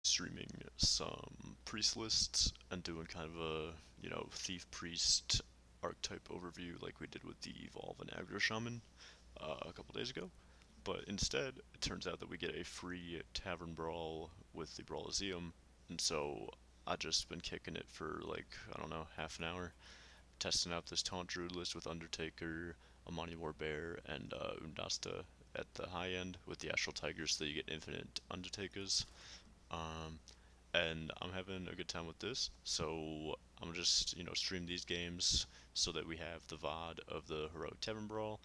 streaming some priest lists and doing kind of a, thief priest archetype overview like we did with the Evolve and Aggro Shaman a couple days ago. But instead, it turns out that we get a free Tavern Brawl with the Brawliseum, and so I just been kicking it for like, I don't know, half an hour, testing out this Taunt Druid list with Undertakah, Amani Bear, and Undasta at the high end with the Astral Tigers so that you get infinite Undatakahs. Um, and I'm having a good time with this. So I'm just stream these games so that we have the VOD of the Heroic Tavern Brawl.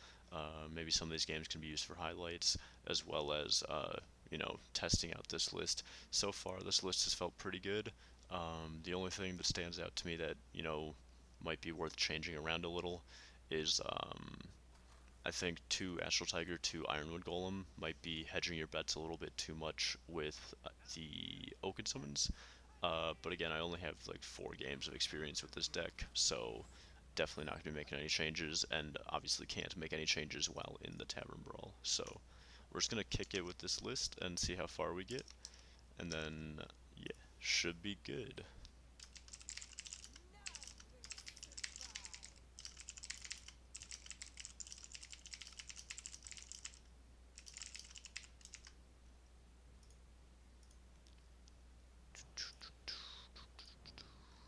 Maybe some of these games can be used for highlights as well as testing out this list. So far, this list has felt pretty good. The only thing that stands out to me that might be worth changing around a little is I think 2 Astral Tiger, 2 Ironwood Golem might be hedging your bets a little bit too much with the Oaken Summons. But again, I only have like 4 games of experience with this deck, so definitely not going to be making any changes, and obviously can't make any changes while in the Tavern Brawl. So we're just going to kick it with this list and see how far we get, and then, yeah, should be good.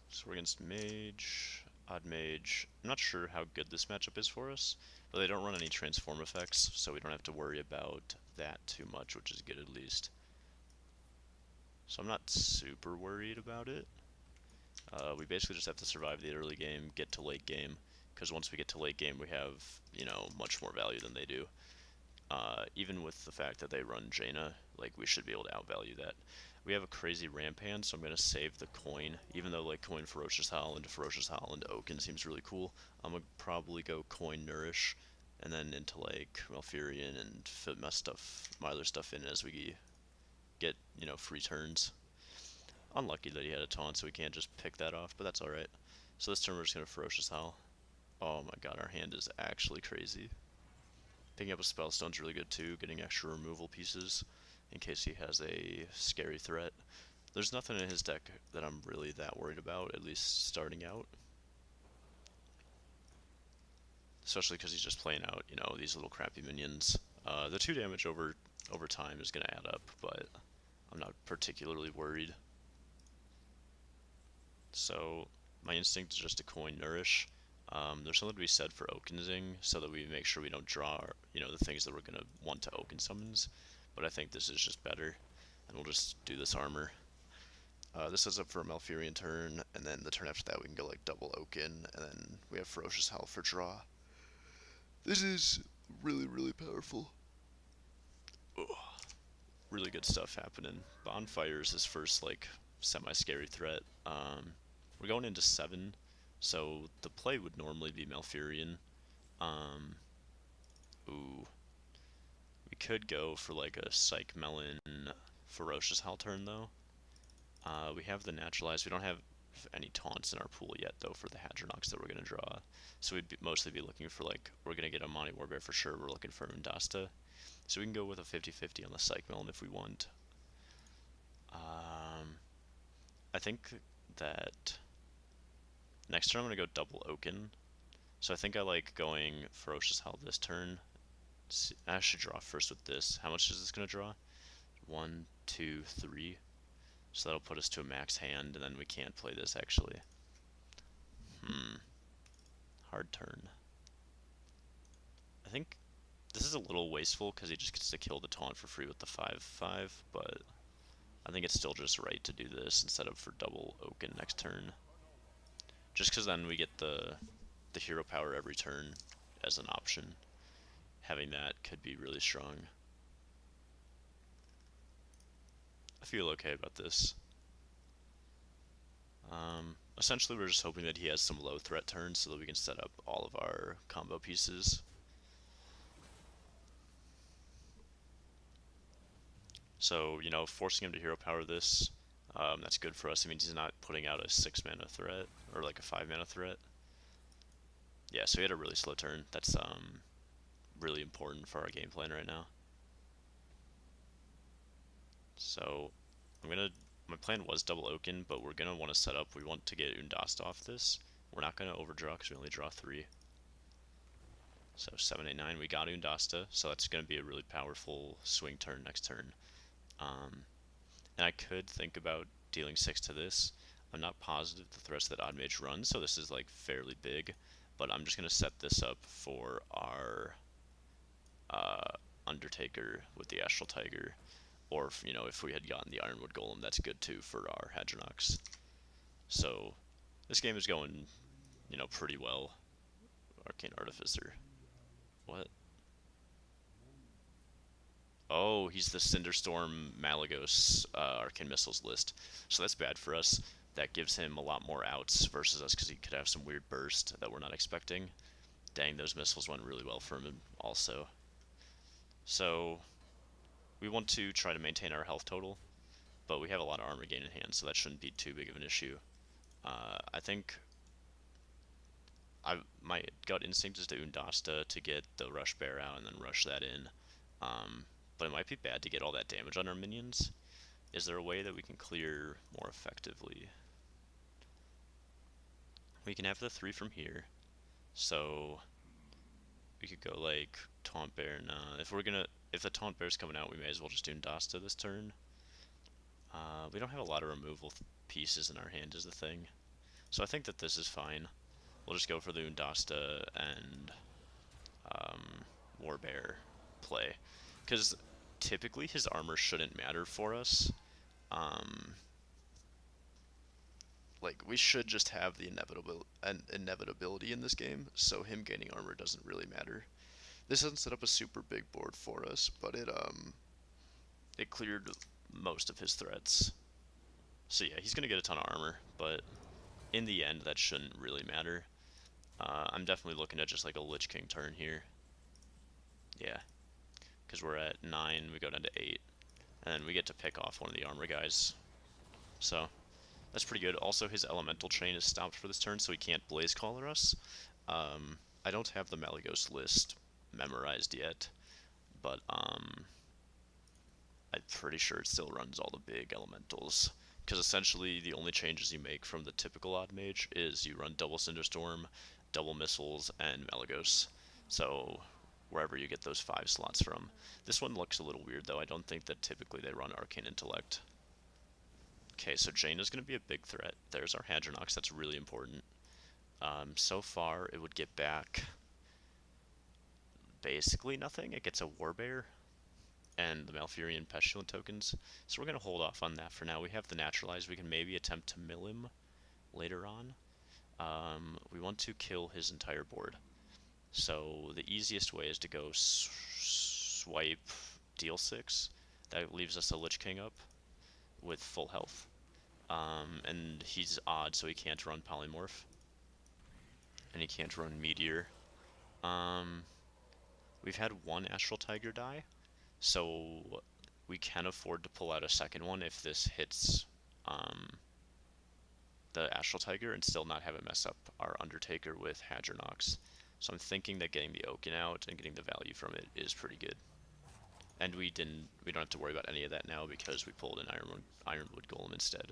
So we're against Mage, Odd Mage. I'm not sure how good this matchup is for us, but they don't run any transform effects, so we don't have to worry about that too much, which is good at least. So I'm not super worried about it. We basically just have to survive the early game, get to late game, because once we get to late game we have, much more value than they do. Even with the fact that they run Jaina, like, we should be able to outvalue that. We have a crazy ramp hand, so I'm going to save the coin. Even though, like, coin Ferocious Howl into Oaken seems really cool, I'm going to probably go coin Nourish, and then into, like, Malfurion and fit my other stuff in as we get, free turns. Unlucky that he had a taunt, so we can't just pick that off, but that's alright. So this turn we're just going to Ferocious Howl. Oh my god, our hand is actually crazy. Picking up a Spellstone's really good too, getting extra removal pieces in case he has a scary threat. There's nothing in his deck that I'm really that worried about, at least starting out. Especially because he's just playing out, these little crappy minions. The 2 damage over time is going to add up, but I'm not particularly worried. So my instinct is just to coin Nourish. There's something to be said for Oakensing, so that we make sure we don't draw, the things that we're going to want to Oaken Summons. But I think this is just better, and we'll just do this armor. This sets up for a Malfurion turn, and then the turn after that we can go like double Oaken, and then we have Ferocious Howl for draw. This is really, really powerful. Ugh. Really good stuff happening. Bonfire is his first, like, semi-scary threat. We're going into 7, so the play would normally be Malfurion. Ooh. We could go for like a Psych Melon Ferocious Howl turn though. We have the Naturalize. We don't have any taunts in our pool yet though for the Hadronox that we're going to draw. So we'd mostly be looking for, like, we're going to get a Monty Warbear for sure. We're looking for Undasta. So we can go with a 50-50 on the Psych Melon if we want. I think that next turn I'm going to go double Oaken. So I think I like going Ferocious Howl this turn. I should draw first with this. How much is this going to draw? 1, 2, 3. So that'll put us to a max hand, and then we can't play this actually. Hard turn. I think this is a little wasteful because he just gets to kill the taunt for free with the 5/5, but I think it's still just right to do this instead of for double Oaken next turn. Just because then we get the hero power every turn as an option. Having that could be really strong. I feel okay about this. Essentially, we're just hoping that he has some low threat turns so that we can set up all of our combo pieces. So, forcing him to hero power this, that's good for us. It means he's not putting out a 6 mana threat, or like a 5 mana threat. Yeah, so he had a really slow turn. That's really important for our game plan right now. So I'm gonna plan was double Oaken, but we're going to want to set up, we want to get Undasta off this. We're not going to overdraw because we only draw 3. So 7, 8, 9, we got Undasta, so that's going to be a really powerful swing turn next turn. And I could think about dealing 6 to this. I'm not positive the threats that Odd Mage runs, so this is like fairly big, but I'm just going to set this up for our Undertaker with the Astral Tiger, or you know, if we had gotten the Ironwood Golem, that's good too for our Hadronox. So this game is going, you know, pretty well. Arcane Artificer. What? Oh, he's the Cinderstorm Malygos Arcane Missiles list. So that's bad for us. That gives him a lot more outs versus us because he could have some weird burst that we're not expecting. Dang, those missiles went really well for him also. So we want to try to maintain our health total, but we have a lot of armor gain in hand, so that shouldn't be too big of an issue. I think my gut instinct is to Undasta to get the Rush Bear out and then rush that in. But it might be bad to get all that damage on our minions. Is there a way that we can clear more effectively? We can have the 3 from here. So we could go like Taunt Bear. Nah, if the Taunt Bear's coming out, we may as well just do Undasta this turn. We don't have a lot of removal pieces in our hand is the thing. So I think that this is fine. We'll just go for the Undasta and Warbear play. Because typically his armor shouldn't matter for us. Like, we should just have the inevitability in this game, so him gaining armor doesn't really matter. This doesn't set up a super big board for us, but it cleared most of his threats. So yeah, he's gonna get a ton of armor, but in the end, that shouldn't really matter. I'm definitely looking at just like a Lich King turn here. Yeah, because we're at 9, we go down to 8, and then we get to pick off one of the armor guys. So that's pretty good. Also, his Elemental Chain is stopped for this turn, so he can't Blaze Caller us. I don't have the Malygos list memorized yet, but I'm pretty sure it still runs all the big elementals. Because essentially, the only changes you make from the typical Odd Mage is you run double Cinderstorm, double Missiles, and Malygos. So wherever you get those 5 slots from. This one looks a little weird, though. I don't think that typically they run Arcane Intellect. Okay, so Jaina's going to be a big threat. There's our Hadronox. That's really important. So far, it would get back basically nothing. It gets a Warbear and the Malfurion Pestilent tokens. So we're going to hold off on that for now. We have the Naturalize. We can maybe attempt to mill him later on. We want to kill his entire board. So the easiest way is to go swipe, deal 6. That leaves us a Lich King up with full health. And he's odd, so he can't run Polymorph. And he can't run Meteor. We've had one Astral Tiger die, so we can afford to pull out a second one if this hits the Astral Tiger and still not have it mess up our Undertaker with Hadronox. So I'm thinking that getting the Oaken out and getting the value from it is pretty good. And we don't have to worry about any of that now because we pulled an Ironwood Golem instead.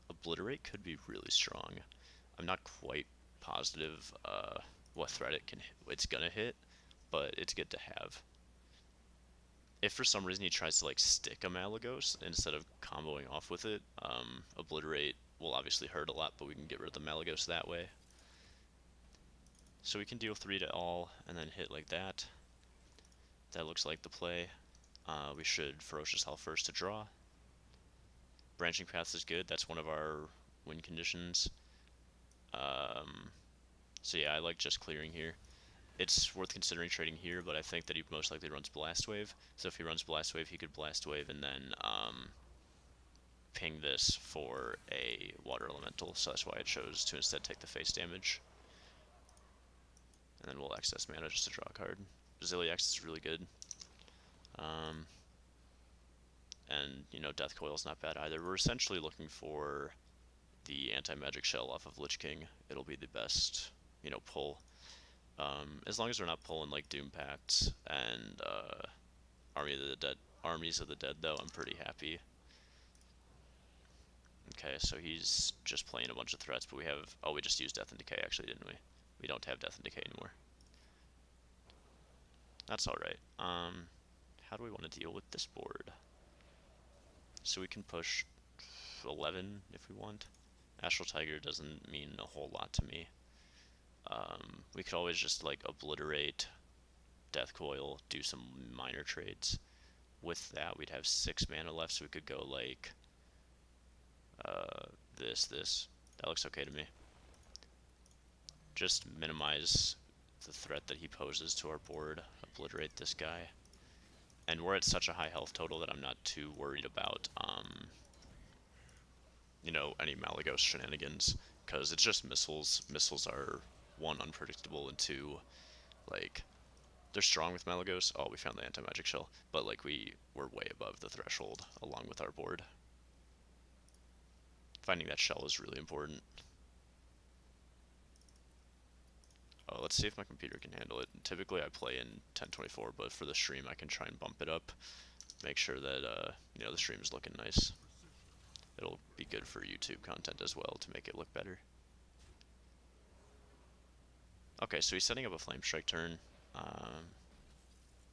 Obliterate could be really strong. I'm not quite positive what threat it's gonna hit, but it's good to have. If for some reason he tries to like stick a Malygos instead of comboing off with it, Obliterate will obviously hurt a lot, but we can get rid of the Malygos that way. So we can deal 3 to all and then hit like that. That looks like the play. We should Ferocious Hell first to draw. Branching Paths is good. That's one of our win conditions. So yeah, I like just clearing here. It's worth considering trading here, but I think that he most likely runs Blast Wave. So if he runs Blast Wave, he could Blast Wave and then ping this for a Water Elemental. So that's why I chose to instead take the face damage. And then we'll excess mana just to draw a card. Baziliax is really good. And, you know, Death Coil's not bad either. We're essentially looking for the anti-magic shell off of Lich King. It'll be the best, you know, pull. As long as we're not pulling, like, Doom Pact and Armies of the Dead, though, I'm pretty happy. Okay, so he's just playing a bunch of threats, but we have... Oh, we just used Death and Decay, actually, didn't we? We don't have Death and Decay anymore. That's alright. How do we want to deal with this board? So we can push 11 if we want. Astral Tiger doesn't mean a whole lot to me. We could always just, like, obliterate Death Coil, do some minor trades. With that, we'd have 6 mana left, so we could go, like... this. That looks okay to me. Just minimize the threat that he poses to our board. Obliterate this guy. And we're at such a high health total that I'm not too worried about, you know, any Malygos shenanigans. Because it's just missiles. Missiles are, 1, unpredictable, and 2, like, they're strong with Malygos. Oh, we found the anti-magic shell. But, like, we're way above the threshold along with our board. Finding that shell is really important. Oh, let's see if my computer can handle it. Typically I play in 1024, but for the stream I can try and bump it up. Make sure that, you know, the stream is looking nice. It'll be good for YouTube content as well to make it look better. Okay, so he's setting up a Flame Strike turn.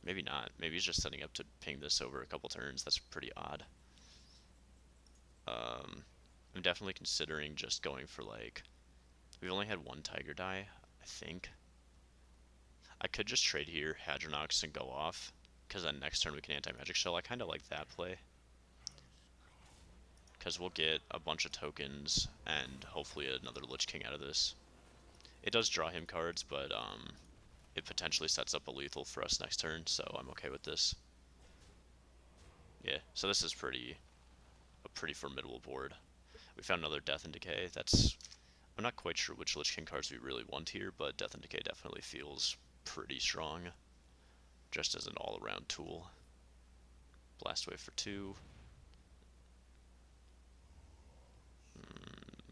Maybe not. Maybe he's just setting up to ping this over a couple turns. That's pretty odd. I'm definitely considering just going for, like... We've only had 1 Tiger die, I think. I could just trade here, Hadronox, and go off, because then next turn we can anti-magic shell. I kind of like that play. Because we'll get a bunch of tokens, and hopefully another Lich King out of this. It does draw him cards, but it potentially sets up a lethal for us next turn, so I'm okay with this. Yeah, so this is a pretty formidable board. We found another Death and Decay. I'm not quite sure which Lich King cards we really want here, but Death and Decay definitely feels pretty strong, just as an all-around tool. Blast Wave for 2.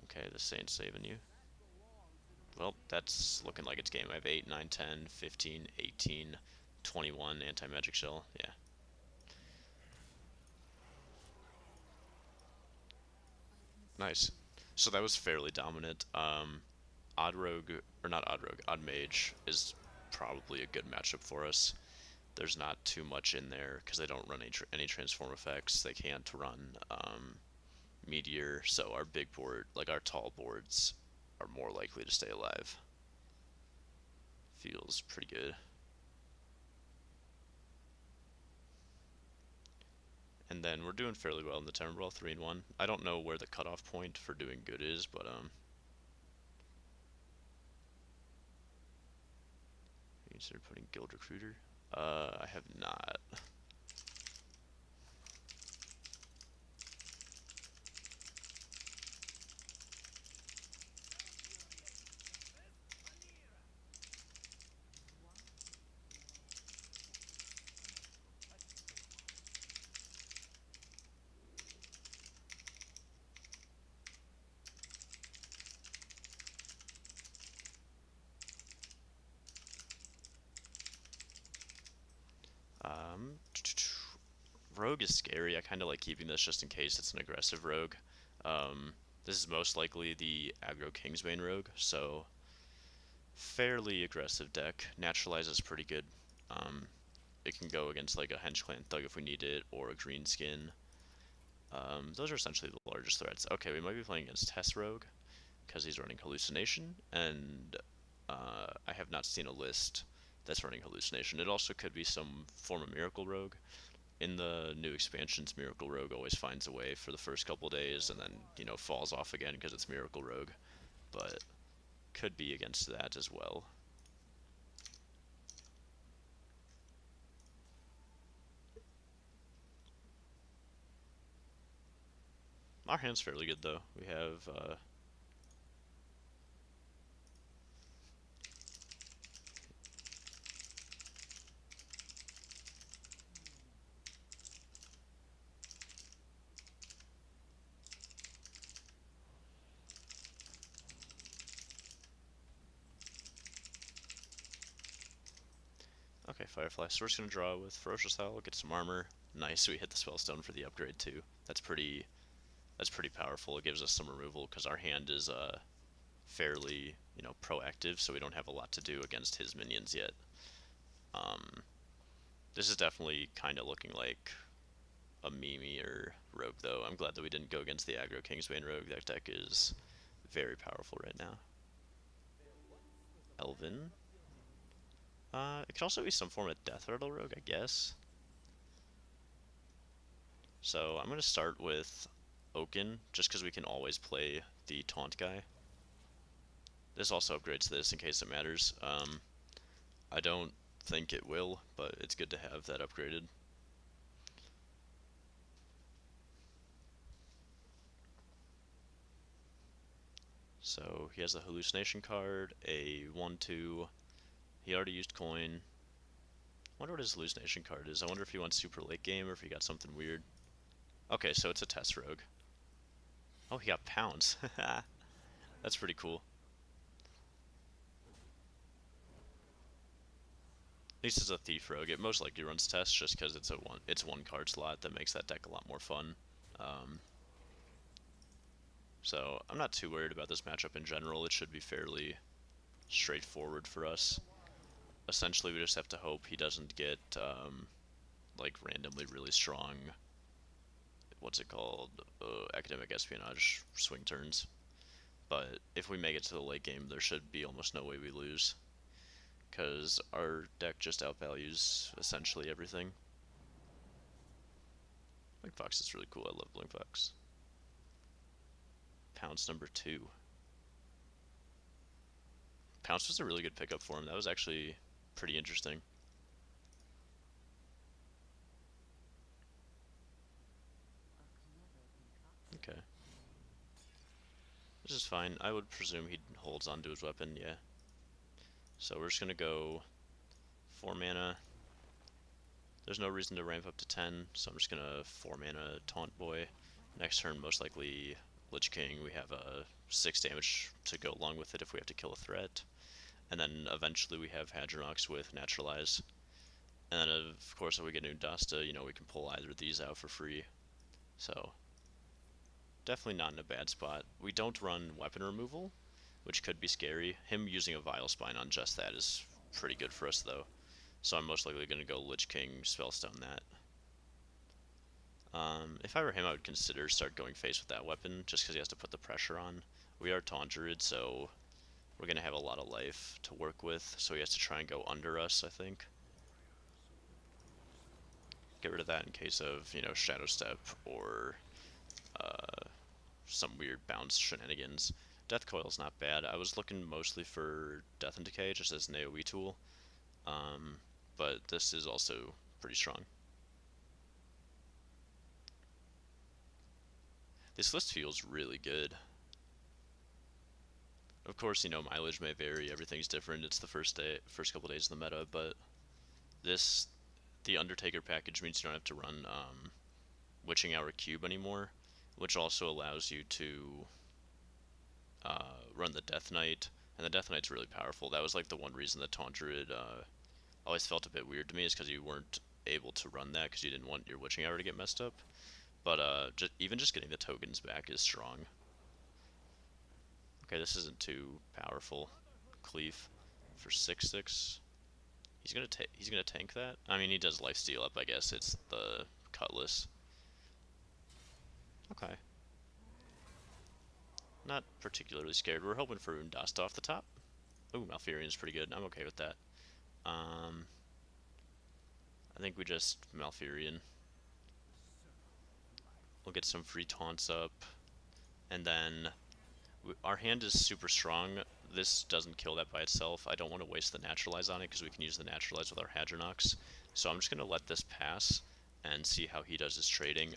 Okay, the Saint's saving you. Well, that's looking like it's game. I have 8, 9, 10, 15, 18, 21 anti-magic shell. Yeah. Nice. So that was fairly dominant. Odd Rogue, or not Odd Rogue, Odd Mage is probably a good matchup for us. There's not too much in there because they don't run any transform effects. They can't run Meteor, so our big board, like our tall boards, are more likely to stay alive. Feels pretty good. And then we're doing fairly well in the Tavern Brawl, 3-1. I don't know where the cutoff point for doing good is, but you consider putting Guild Recruiter? I have not. Rogue is scary. I kind of like keeping this just in case it's an aggressive rogue. This is most likely the aggro Kingsbane rogue, so fairly aggressive deck. Naturalize is pretty good. It can go against like a Hench Clan Thug if we need it, or a Greenskin. Those are essentially the largest threats. Okay, we might be playing against Test Rogue, because he's running Hallucination, and I have not seen a list that's running Hallucination. It also could be some form of Miracle Rogue. In the new expansions, Miracle Rogue always finds a way for the first couple days and then, you know, falls off again because it's Miracle Rogue. But could be against that as well. Our hand's fairly good though. We have okay, Firefly. So we're just gonna draw with Ferocious Howl, get some armor. Nice, we hit the Spellstone for the upgrade too. That's That's pretty powerful. It gives us some removal because our hand is fairly, proactive, so we don't have a lot to do against his minions yet. This is definitely kind of looking like a Mimi or Rogue, though. I'm glad that we didn't go against the aggro Kingsbane Rogue. That deck is very powerful right now. Elven. It could also be some form of Death Rattle Rogue, I guess. So I'm going to start with Oaken, just because we can always play the Taunt guy. This also upgrades this in case it matters. I don't think it will, but it's good to have that upgraded. So he has the Hallucination card, a 1/2. He already used coin. I wonder what his Hallucination card is. I wonder if he went super late game or if he got something weird. Okay, so it's a Test Rogue. Oh, he got Pounce. That's pretty cool. At least it's a Thief Rogue. It most likely runs Test just because it's one card slot that makes that deck a lot more fun. So I'm not too worried about this matchup in general. It should be fairly straightforward for us. Essentially, we just have to hope he doesn't get like randomly really strong. What's it called? Academic Espionage swing turns. But if we make it to the late game, there should be almost no way we lose, because our deck just outvalues essentially everything. Blink Fox is really cool. I love Blink Fox. Pounce number 2. Pounce was a really good pickup for him. That was actually pretty interesting. Okay. This is fine. I would presume he holds onto his weapon, yeah. So we're just gonna go 4 mana. There's no reason to ramp up to 10, so I'm just gonna 4 mana Taunt Boy. Next turn, most likely Lich King. We have 6 damage to go along with it if we have to kill a threat. And then eventually we have Hadronox with Naturalize. And then of course if we get Undatakah, we can pull either of these out for free. So definitely not in a bad spot. We don't run weapon removal, which could be scary. Him using a Vile Spine on just that is pretty good for us though. So I'm most likely going to go Lich King, Spellstone that. If I were him, I would consider start going face with that weapon, just because he has to put the pressure on. We are Taunt Druid, so we're going to have a lot of life to work with, so he has to try and go under us, I think. Get rid of that in case of, Shadow Step or some weird bounce shenanigans. Death Coil's not bad. I was looking mostly for Death and Decay just as an AoE tool, but this is also pretty strong. This list feels really good. Of course, mileage may vary, everything's different, it's the first couple days of the meta, but the Undertaker package means you don't have to run Witching Hour Cube anymore, which also allows you to run the Death Knight, and the Death Knight's really powerful. That was like the one reason that Taunt Druid always felt a bit weird to me, is because you weren't able to run that because you didn't want your Witching Hour to get messed up. But even just getting the tokens back is strong. Okay, this isn't too powerful. Cleave for 6/6. He's gonna tank that. I mean, he does lifesteal up. I guess it's the Cutlass. Okay. Not particularly scared. We're hoping for Undatakah off the top. Ooh, Malfurion's pretty good. I'm okay with that. I think we just Malfurion. We'll get some free taunts up, and then our hand is super strong. This doesn't kill that by itself. I don't want to waste the Naturalize on it because we can use the Naturalize with our Hadronox. So I'm just going to let this pass and see how he does his trading.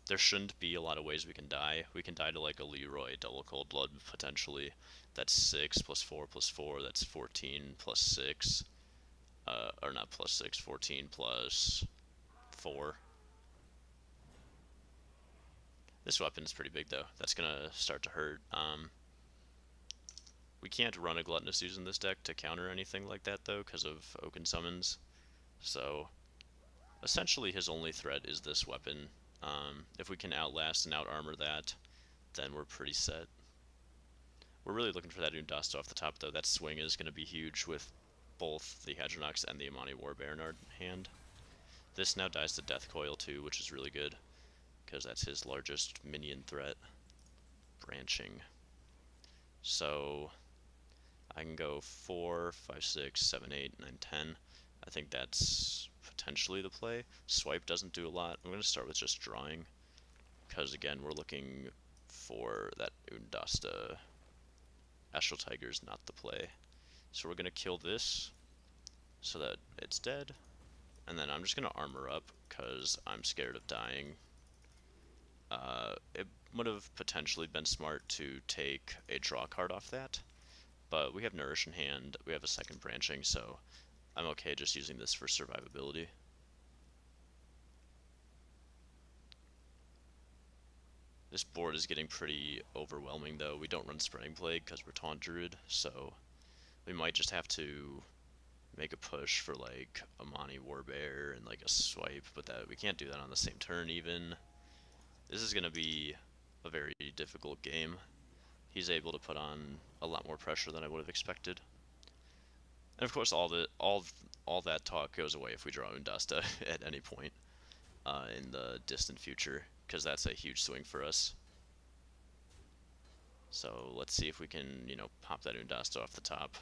There shouldn't be a lot of ways we can die. We can die to like a Leroy double Cold Blood potentially. That's 6 plus 4 plus 4. That's 14 plus 6. Or not plus 6, 14 plus 4. This weapon's pretty big though. That's gonna start to hurt. We can't run a Gluttonous Ooze in this deck to counter anything like that though, because of Oaken summons. So essentially his only threat is this weapon. If we can outlast and out-armor that, then we're pretty set. We're really looking for that Undasta off the top, though. That swing is going to be huge with both the Hadronox and the Amani Warbear in our hand. This now dies to Death Coil, too, which is really good, because that's his largest minion threat. Branching. So I can go 4, 5, 6, 7, 8, 9, 10. I think that's potentially the play. Swipe doesn't do a lot. I'm going to start with just drawing, because again, we're looking for that Undasta. Astral Tiger's not the play. So we're going to kill this so that it's dead, and then I'm just going to armor up because I'm scared of dying. It would have potentially been smart to take a draw card off that, but we have Nourish in hand, we have a second branching, so I'm okay just using this for survivability. This board is getting pretty overwhelming, though. We don't run Spreading Plague because we're Taunt Druid, so we might just have to make a push for like Amani Warbear and like a swipe, but that we can't do that on the same turn even. This is going to be a very difficult game. He's able to put on a lot more pressure than I would have expected. And of course all that talk goes away if we draw Undasta at any point in the distant future, because that's a huge swing for us. So let's see if we can, pop that Undasta off the top.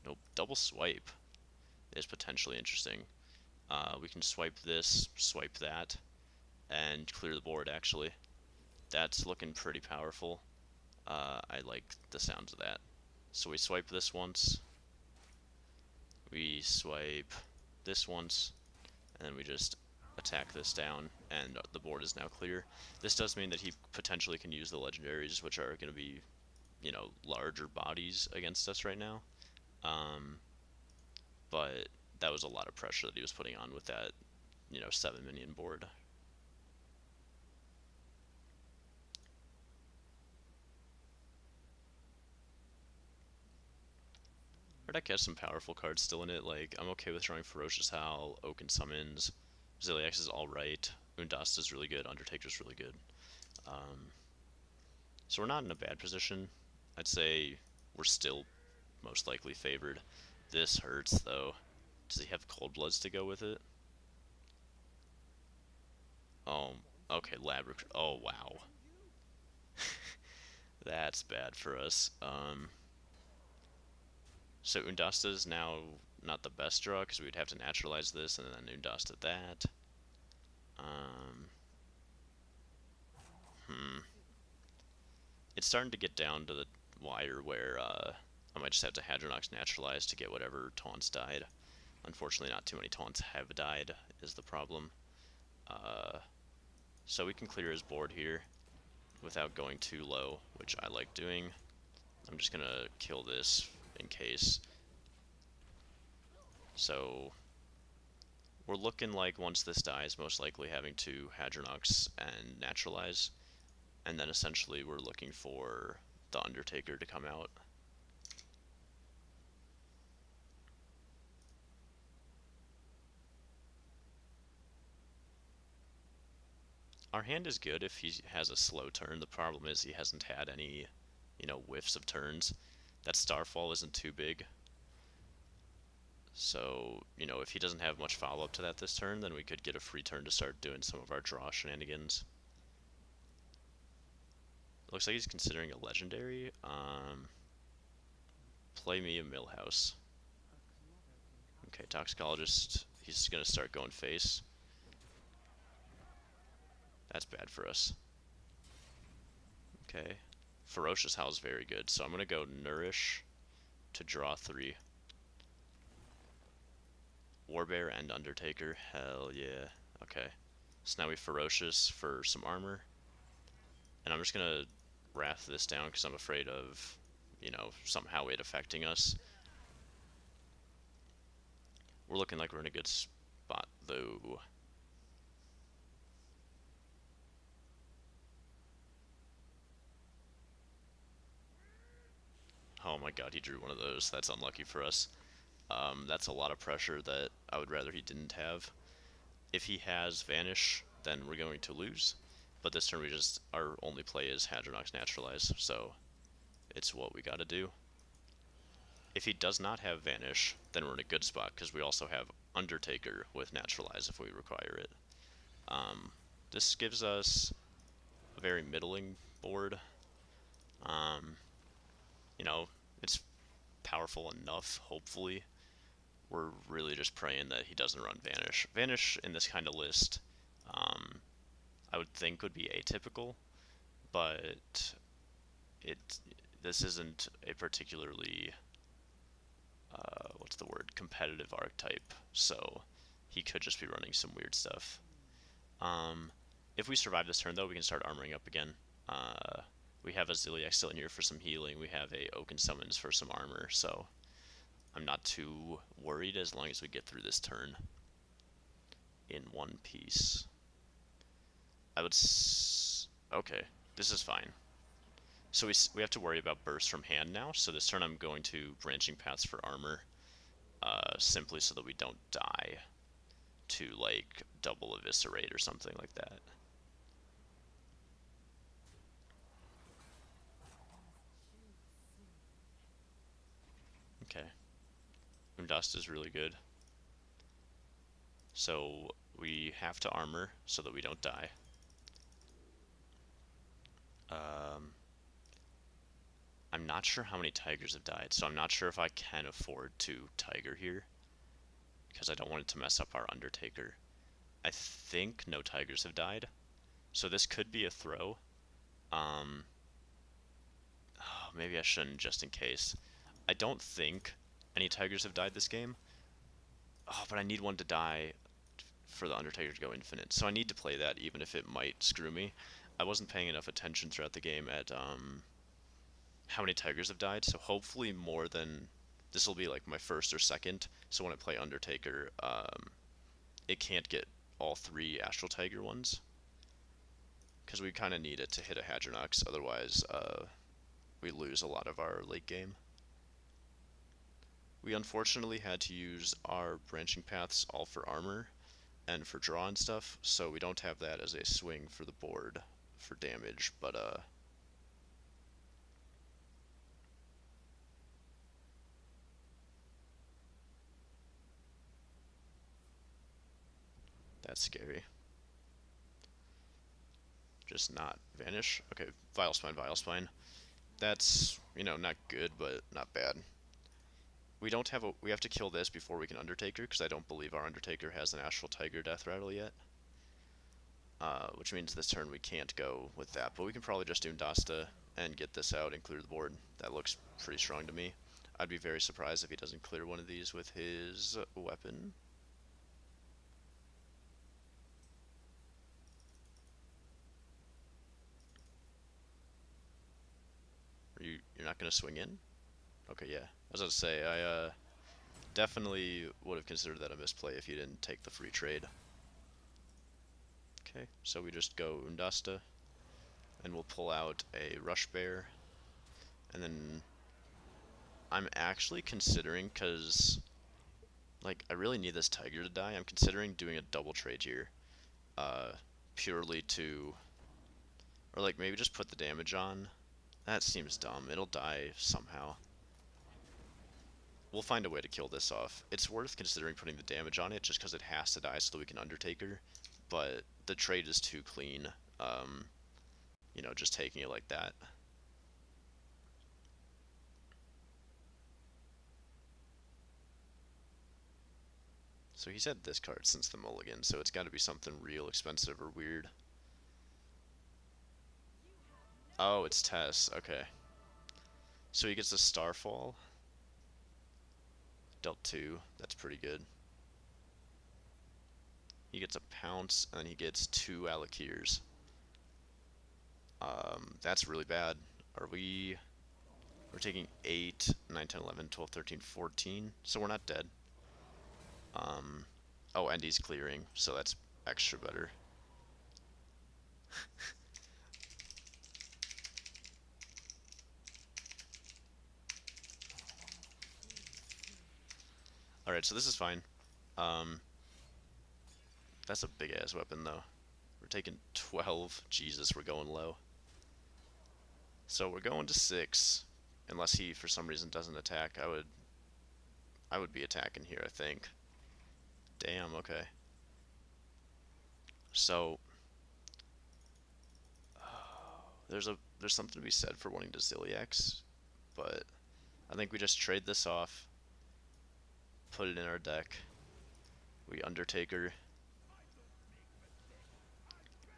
Nope, double swipe is potentially interesting. We can swipe this, swipe that, and clear the board, actually. That's looking pretty powerful. I like the sounds of that. So we swipe this once, we swipe this once, and then we just attack this down, and the board is now clear. This does mean that he potentially can use the legendaries, which are going to be, larger bodies against us right now. But that was a lot of pressure that he was putting on with that, 7 minion board. Our deck has some powerful cards still in it. Like, I'm okay with drawing Ferocious Howl, Oaken Summons, Ziliax is alright, Undasta is really good, Undertaker's really good. So we're not in a bad position. I'd say we're still most likely favored. This hurts, though. Does he have Cold Bloods to go with it? Oh, okay, Lab Recruit. Oh, wow. That's bad for us. So Undasta is now not the best draw, because we'd have to naturalize this and then Undasta that. It's starting to get down to the wire where I might just have to Hadronox naturalize to get whatever taunts died. Unfortunately, not too many taunts have died is the problem. So we can clear his board here without going too low, which I like doing. I'm just going to kill this in case. So we're looking like once this dies, most likely having to Hadronox and naturalize, and then essentially we're looking for the Undertaker to come out. Our hand is good if he has a slow turn. The problem is he hasn't had any, whiffs of turns. That Starfall isn't too big. So, if he doesn't have much follow-up to that this turn, then we could get a free turn to start doing some of our draw shenanigans. Looks like he's considering a legendary. Play me a Millhouse. Okay, Toxicologist, he's going to start going face. That's bad for us. Okay. Ferocious Howl is very good, so I'm going to go Nourish to draw 3. Warbear and Undertaker, hell yeah. Okay. So now we Ferocious for some armor. And I'm just going to Wrath this down because I'm afraid of, somehow it affecting us. We're looking like we're in a good spot, though. Oh my god, he drew one of those. That's unlucky for us. That's a lot of pressure that I would rather he didn't have. If he has Vanish, then we're going to lose. But this turn our only play is Hadronox Naturalize, so it's what we gotta do. If he does not have Vanish, then we're in a good spot, because we also have Undertaker with Naturalize if we require it. This gives us a very middling board. You know, it's powerful enough, hopefully. We're really just praying that he doesn't run Vanish. Vanish in this kind of list, I would think would be atypical, but this isn't a particularly what's the word, competitive archetype, so he could just be running some weird stuff. If we survive this turn, though, we can start armoring up again. We have a Ziliax still in here for some healing. We have a Oaken Summons for some armor, so I'm not too worried as long as we get through this turn in one piece. Okay, this is fine. So we have to worry about burst from hand now, so this turn I'm going to Branching Paths for armor, simply so that we don't die to, like, double Eviscerate or something like that. Okay. Undasta is really good. So we have to armor so that we don't die. I'm not sure how many tigers have died, so I'm not sure if I can afford to tiger here, because I don't want it to mess up our Undertaker. I think no tigers have died, so this could be a throw. Oh, maybe I shouldn't, just in case. I don't think any tigers have died this game. Oh, but I need one to die for the Undertaker to go infinite, so I need to play that even if it might screw me. I wasn't paying enough attention throughout the game at how many tigers have died, so hopefully more than... This will be like my first or second, so when I play Undertaker, it can't get all 3 Astral Tiger ones, because we kind of need it to hit a Hadronox, otherwise we lose a lot of our late game. We unfortunately had to use our Branching Paths all for armor and for draw and stuff, so we don't have that as a swing for the board for damage, but that's scary. Just not Vanish. Okay, Vile Spine, Vile Spine. That's, you know, not good, but not bad. We don't have we have to kill this before we can Undertaker, because I don't believe our Undertaker has an Astral Tiger Death Rattle yet. Which means this turn we can't go with that, but we can probably just do Undasta and get this out and clear the board. That looks pretty strong to me. I'd be very surprised if he doesn't clear one of these with his weapon. You're not going to swing in? Okay, yeah. I was about to say, I definitely would have considered that a misplay if you didn't take the free trade. Okay, so we just go Undasta, and we'll pull out a Rush Bear, and then I'm actually considering, because, like, I really need this Tiger to die, I'm considering doing a double trade here, purely to, or like maybe just put the damage on. That seems dumb. It'll die somehow. We'll find a way to kill this off. It's worth considering putting the damage on it just because it has to die so that we can Undertaker, but the trade is too clean, you know, just taking it like that. So he's had this card since the mulligan, so it's got to be something real expensive or weird. Oh, it's Tess. Okay. So he gets a Starfall. Dealt 2. That's pretty good. He gets a Pounce, and then he gets 2 Alakirs. That's really bad. We're taking 8, 9, 10, 11, 12, 13, 14. So we're not dead. Oh, and he's clearing, so that's extra better. Alright, so this is fine. That's a big-ass weapon, though. taking 12. Jesus, we're going low. So we're going to 6. Unless he, for some reason, doesn't attack, I would be attacking here, I think. Damn, okay. So there's something to be said for wanting to Zilliax, but I think we just trade this off, put it in our deck. We Undertaker.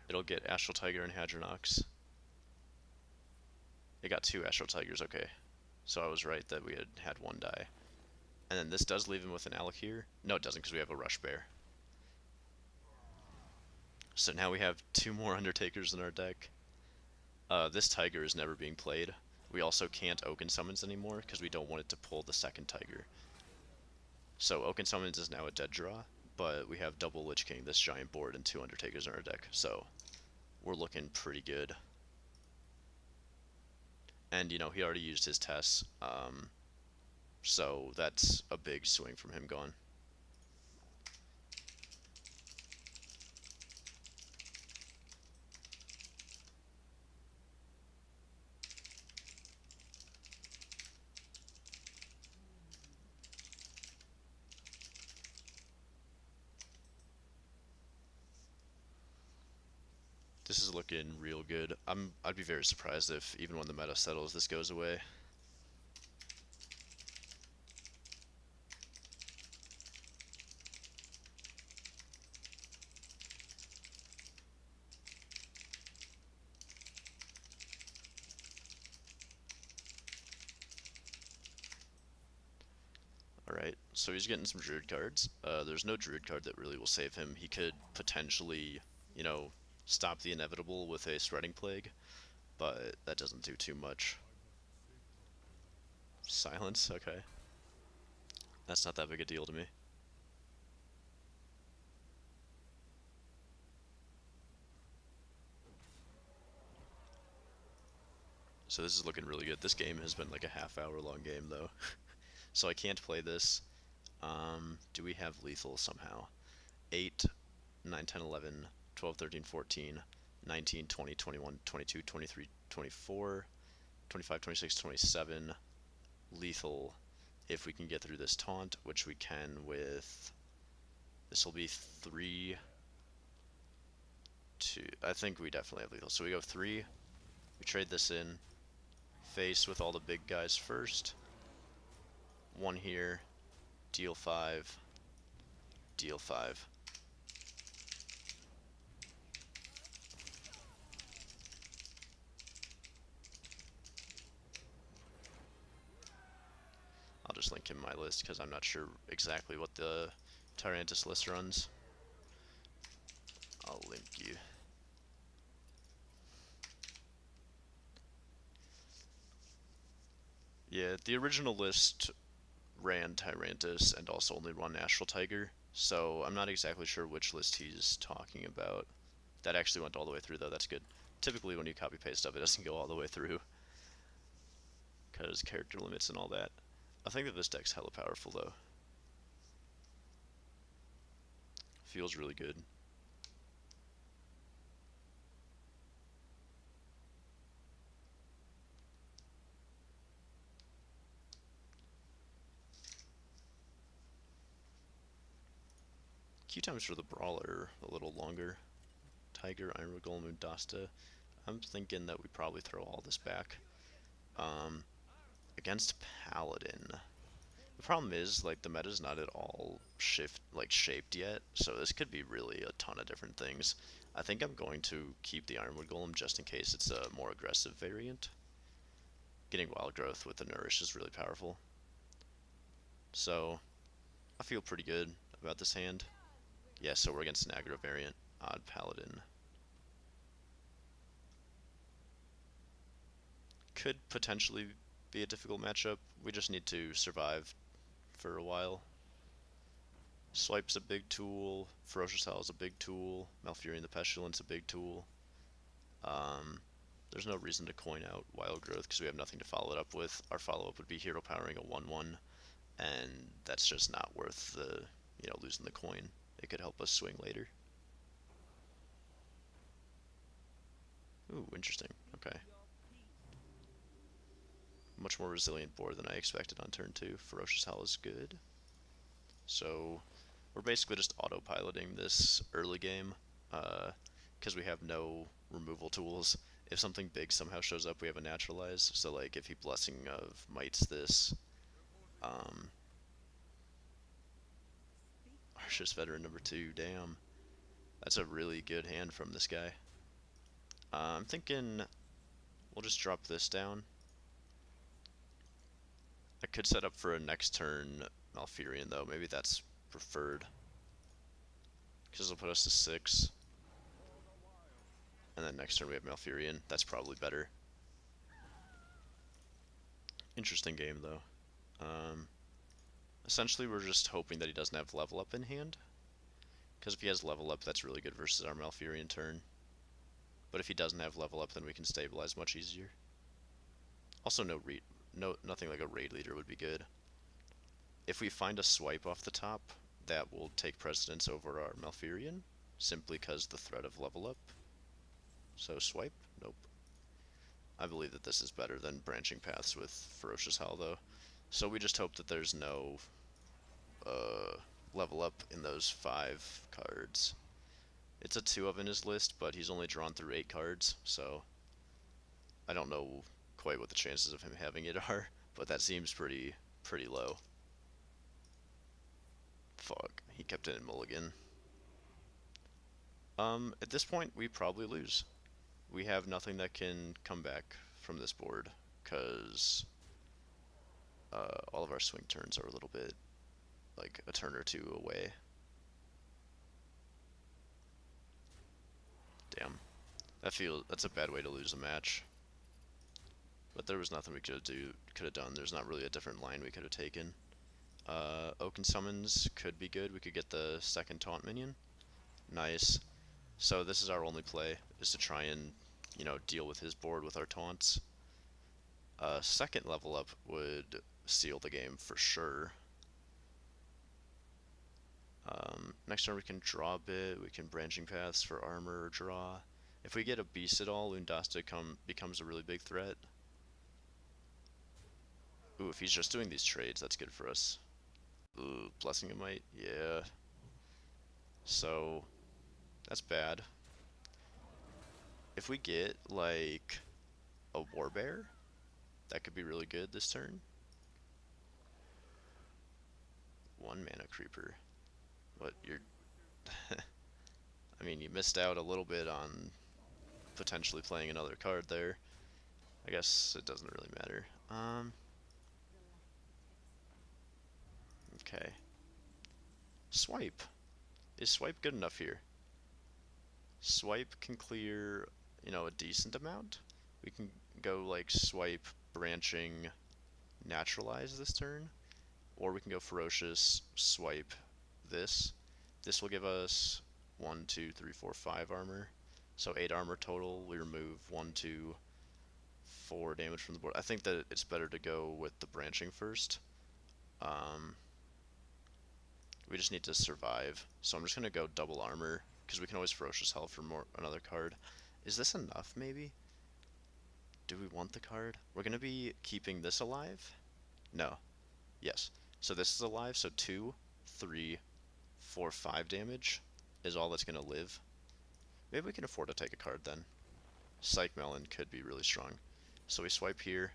It'll get Astral Tiger and Hadronox. It got 2 Astral Tigers, okay. So I was right that we had 1 die. And then this does leave him with an Alakir. No, it doesn't, because we have a Rush Bear. So now we have 2 more Undertakers in our deck. This Tiger is never being played. We also can't Oaken Summons anymore, because we don't want it to pull the second Tiger. So Oaken Summons is now a dead draw, but we have double Lich King, this giant board, and 2 Undertakers in our deck. So we're looking pretty good. And, you know, he already used his tests, so that's a big swing from him gone. This is looking real good. I'd be very surprised if, even when the meta settles, this goes away. Alright, so he's getting some Druid cards. There's no Druid card that really will save him. He could potentially, you know, stop the inevitable with a Shredding Plague, but that doesn't do too much. Silence? Okay. That's not that big a deal to me. So this is looking really good. This game has been like a half-hour long game, though. So I can't play this. Do we have lethal somehow? 8, 9, 10, 11, 12, 13, 14, 19, 20, 21, 22, 23, 24, 25, 26, 27. Lethal if we can get through this taunt, which we can with... This will be 3, 2... I think we definitely have lethal. So we go 3. We trade this in. Face with all the big guys first. 1 here. Deal 5. Deal 5. I'll just link him in my list because I'm not sure exactly what the Tyrantus list runs. I'll link you. Yeah, the original list ran Tyrantus and also only run Astral Tiger, so I'm not exactly sure which list he's talking about. That actually went all the way through, though. That's good. Typically, when you copy-paste stuff, it doesn't go all the way through, because character limits and all that. I think that this deck's hella powerful, though. Feels really good. Queue times for the Brawl are a little longer. Tiger, Ironwood Golem, Udasta. I'm thinking that we probably throw all this back. Against Paladin. The problem is, like, the meta's not at all shaped yet, so this could be really a ton of different things. I think I'm going to keep the Ironwood Golem just in case it's a more aggressive variant. Getting Wild Growth with the Nourish is really powerful. So, I feel pretty good about this hand. Yeah, so we're against an aggro variant. Odd Paladin. Could potentially be a difficult matchup. We just need to survive for a while. Swipe's a big tool. Ferocious Howl is a big tool. Malfurion the Pestilence a big tool. There's no reason to coin out Wild Growth because we have nothing to follow it up with. Our follow-up would be Hero Powering a 1/1, and that's just not worth the, losing the coin. It could help us swing later. Ooh, interesting. Okay. Much more resilient board than I expected on turn 2. Ferocious Howl is good. So we're basically just autopiloting this early game because we have no removal tools. If something big somehow shows up, we have a naturalize. So like if he Blessing of Mights this, um, Archers Veteran number 2, damn. That's a really good hand from this guy. I'm thinking we'll just drop this down. I could set up for a next turn Malfurion though, maybe that's preferred. Because it'll put us to 6. And then next turn we have Malfurion. That's probably better. Interesting game though. Essentially we're just hoping that he doesn't have level up in hand. Because if he has level up, that's really good versus our Malfurion turn. But if he doesn't have level up, then we can stabilize much easier. Also nothing like a raid leader would be good. If we find a swipe off the top, that will take precedence over our Malfurion, simply because the threat of level up. So swipe? Nope. I believe that this is better than branching paths with Ferocious Howl though. So we just hope that there's no level up in those 5 cards. It's a 2 of in his list, but he's only drawn through 8 cards, so I don't know quite what the chances of him having it are, but that seems pretty low. Fuck, he kept it in mulligan. At this point, we probably lose. We have nothing that can come back from this board, because all of our swing turns are a little bit, like, a turn or 2 away. Damn. That's a bad way to lose a match. But there was nothing we could have done. There's not really a different line we could have taken. Oaken Summons could be good. We could get the second taunt minion. Nice. So this is our only play, is to try and, deal with his board with our taunts. Second level up would seal the game for sure. Next turn we can draw a bit, we can branching paths for armor or draw. If we get a beast at all, Undatakah becomes a really big threat. Ooh, if he's just doing these trades, that's good for us. Ooh, Blessing of Might, yeah. So, that's bad. If we get, like, a Warbear, that could be really good this turn. 1 mana creeper. What, you're... I mean, you missed out a little bit on potentially playing another card there. I guess it doesn't really matter. Okay. Swipe. Is Swipe good enough here? Swipe can clear, a decent amount. We can go like Swipe, Branching, Naturalize this turn. Or we can go Ferocious, Swipe this. This will give us 1, 2, 3, 4, 5 armor. So 8 armor total. We remove 1, 2, 4 damage from the board. I think that it's better to go with the Branching first. We just need to survive. So I'm just going to go double armor, because we can always Ferocious Howl for another card. Is this enough, maybe? Do we want the card? We're going to be keeping this alive? No. Yes. So this is alive, so 2, 3, 4, 5 damage is all that's going to live. Maybe we can afford to take a card then. Psych Melon could be really strong. So we swipe here.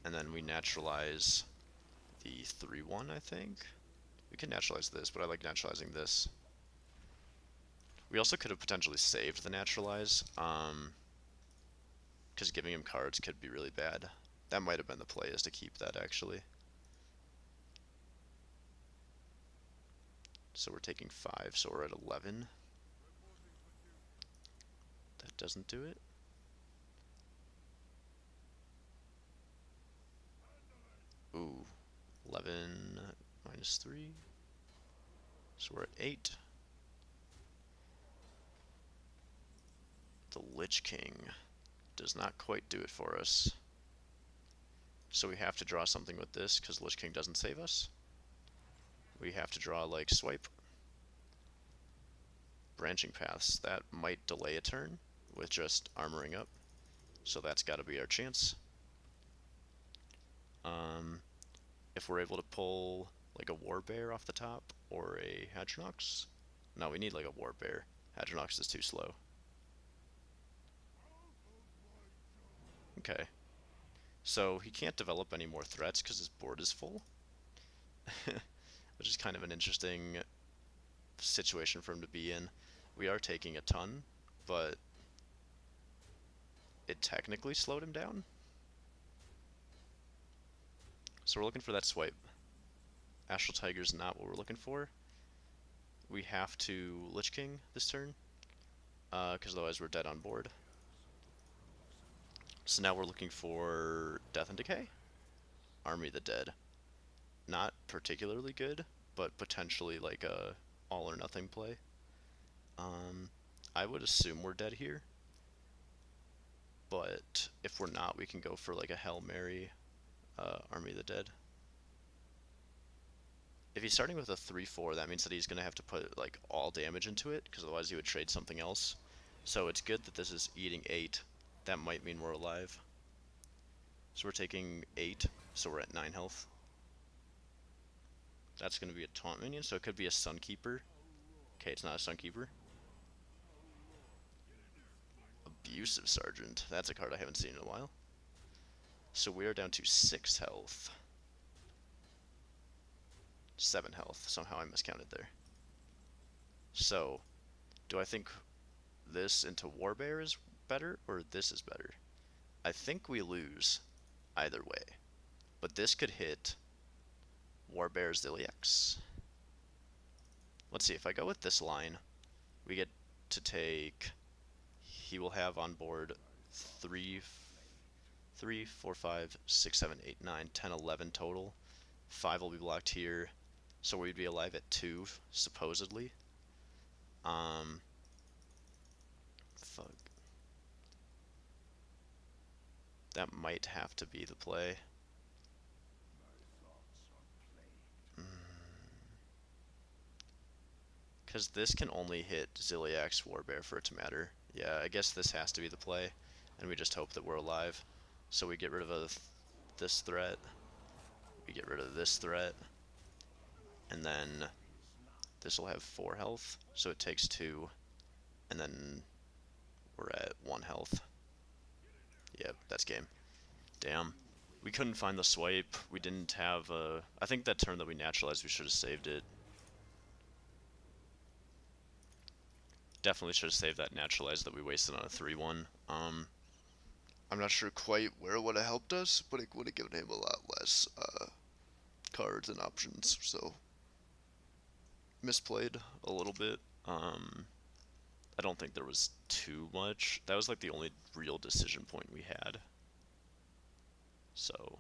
And then we naturalize the 3-1, I think. We can naturalize this, but I like naturalizing this. We also could have potentially saved the naturalize, because giving him cards could be really bad. That might have been the play, is to keep that, actually. So we're taking 5, so we're at 11. That doesn't do it. Ooh, 11 minus 3. So we're at 8. The Lich King does not quite do it for us. So we have to draw something with this, because Lich King doesn't save us. We have to draw, like, Swipe. branching paths. That might delay a turn with just armoring up. So that's got to be our chance. If we're able to pull like a Warbear off the top or a Hadronox. No, we need like a Warbear. Hadronox is too slow. Okay. So he can't develop any more threats because his board is full. Which is kind of an interesting situation for him to be in. We are taking a ton, but it technically slowed him down. So we're looking for that swipe. Astral Tiger's not what we're looking for. We have to Lich King this turn, because otherwise we're dead on board. So now we're looking for Death and Decay. Army the Dead. Not particularly good, but potentially like a all or nothing play. I would assume we're dead here, but if we're not, we can go for like a Hail Mary, Army the Dead. If he's starting with a 3-4, that means that he's going to have to put like all damage into it, because otherwise he would trade something else. So it's good that this is eating 8. That might mean we're alive. So we're taking 8, so we're at 9 health. That's going to be a taunt minion, so it could be a Sunkeeper. Okay, it's not a Sunkeeper. Abusive Sergeant. That's a card I haven't seen in a while. So we are down to 6 health. 7 health. Somehow I miscounted there. So, do I think this into Warbear is better, or this is better? I think we lose either way. But this could hit Warbear Ziliax. Let's see, if I go with this line, we get to take... He will have on board 3, 4, 5, 6, 7, 8, 9, 10, 11 total. 5 will be blocked here. So we'd be alive at 2, supposedly. Fuck. That might have to be the play. Because this can only hit Ziliax Warbear for it to matter. Yeah, I guess this has to be the play. And we just hope that we're alive. So we get rid of this threat. We get rid of this threat. And then this will have 4 health, so it takes 2, and then we're at 1 health. Yep, that's game. Damn. We couldn't find the swipe. We didn't have I think that turn that we naturalized, we should have saved it. Definitely should have saved that naturalized that we wasted on a 3-1. I'm not sure quite where it would have helped us, but it would have given him a lot less cards and options, so... Misplayed a little bit. I don't think there was too much. That was like the only real decision point we had. So,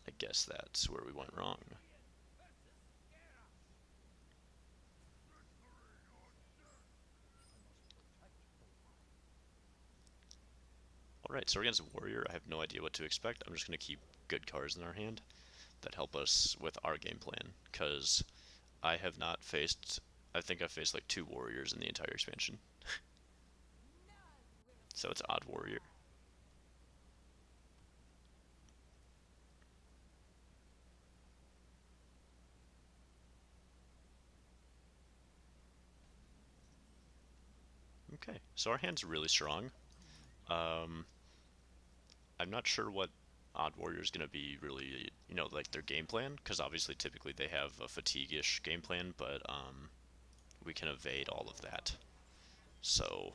I guess that's where we went wrong. Alright, so we're against Warrior. I have no idea what to expect. I'm just going to keep good cards in our hand that help us with our game plan, because I have not faced... I think I've faced like 2 Warriors in the entire expansion. So it's Odd Warrior. Okay, so our hand's really strong. I'm not sure what Odd Warrior is going to be really, you know, like their game plan, because obviously typically they have a fatigue-ish game plan, but we can evade all of that. So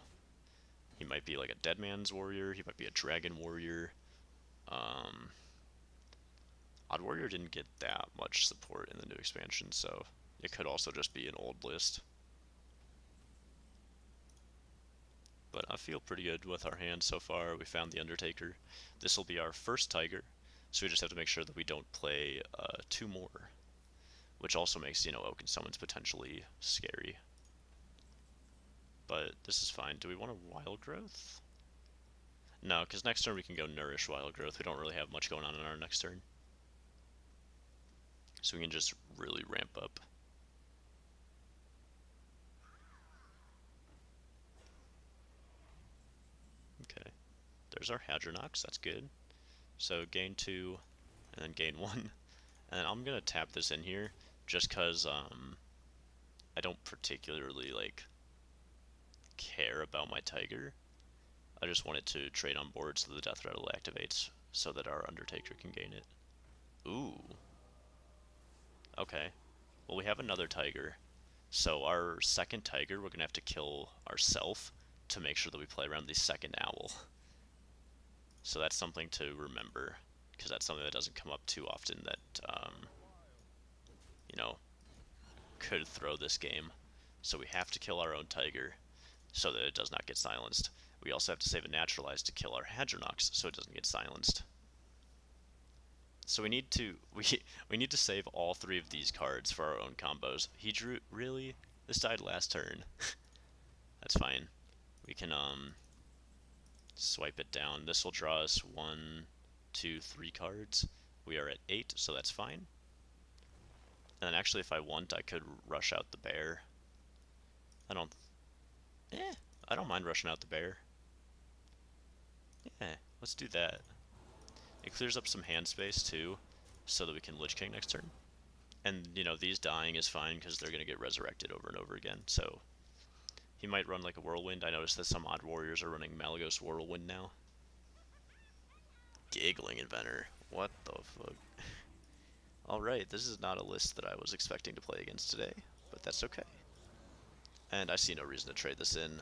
he might be like a Dead Man's Warrior, he might be a Dragon Warrior. Odd Warrior didn't get that much support in the new expansion, so it could also just be an old list. But I feel pretty good with our hand so far. We found the Undertaker. This will be our first Tiger, so we just have to make sure that we don't play 2 more, which also makes, you know, Oaken Summons potentially scary. But this is fine. Do we want a Wild Growth? No, because next turn we can go Nourish Wild Growth. We don't really have much going on in our next turn. So we can just really ramp up. there's our Hadronox, that's good. So gain 2, and then gain 1. And I'm gonna tap this in here, just cause, I don't particularly, like, care about my Tiger. I just want it to trade on board so the Death Rattle activates, so that our Undertaker can gain it. Ooh. Okay. Well, we have another Tiger. So our second Tiger, we're gonna have to kill ourself to make sure that we play around the second Owl. So that's something to remember, because that's something that doesn't come up too often that, you know, could throw this game. So we have to kill our own Tiger so that it does not get silenced. We also have to save a Naturalize to kill our Hadronox so it doesn't get silenced. So we need to we need to save all 3 of these cards for our own combos. He drew really? This died last turn. That's fine. We can swipe it down. This will draw us 1, 2, 3 cards. We are at 8, so that's fine. And then actually, if I want, I could rush out the bear. I don't mind rushing out the bear. Yeah, let's do that. It clears up some hand space too, so that we can Lich King next turn. And, you know, these dying is fine because they're going to get resurrected over and over again, so he might run like a Whirlwind. I noticed that some odd warriors are running Malagos Whirlwind now. Giggling Inventor. What the fuck? Alright, this is not a list that I was expecting to play against today, but that's okay. And I see no reason to trade this in.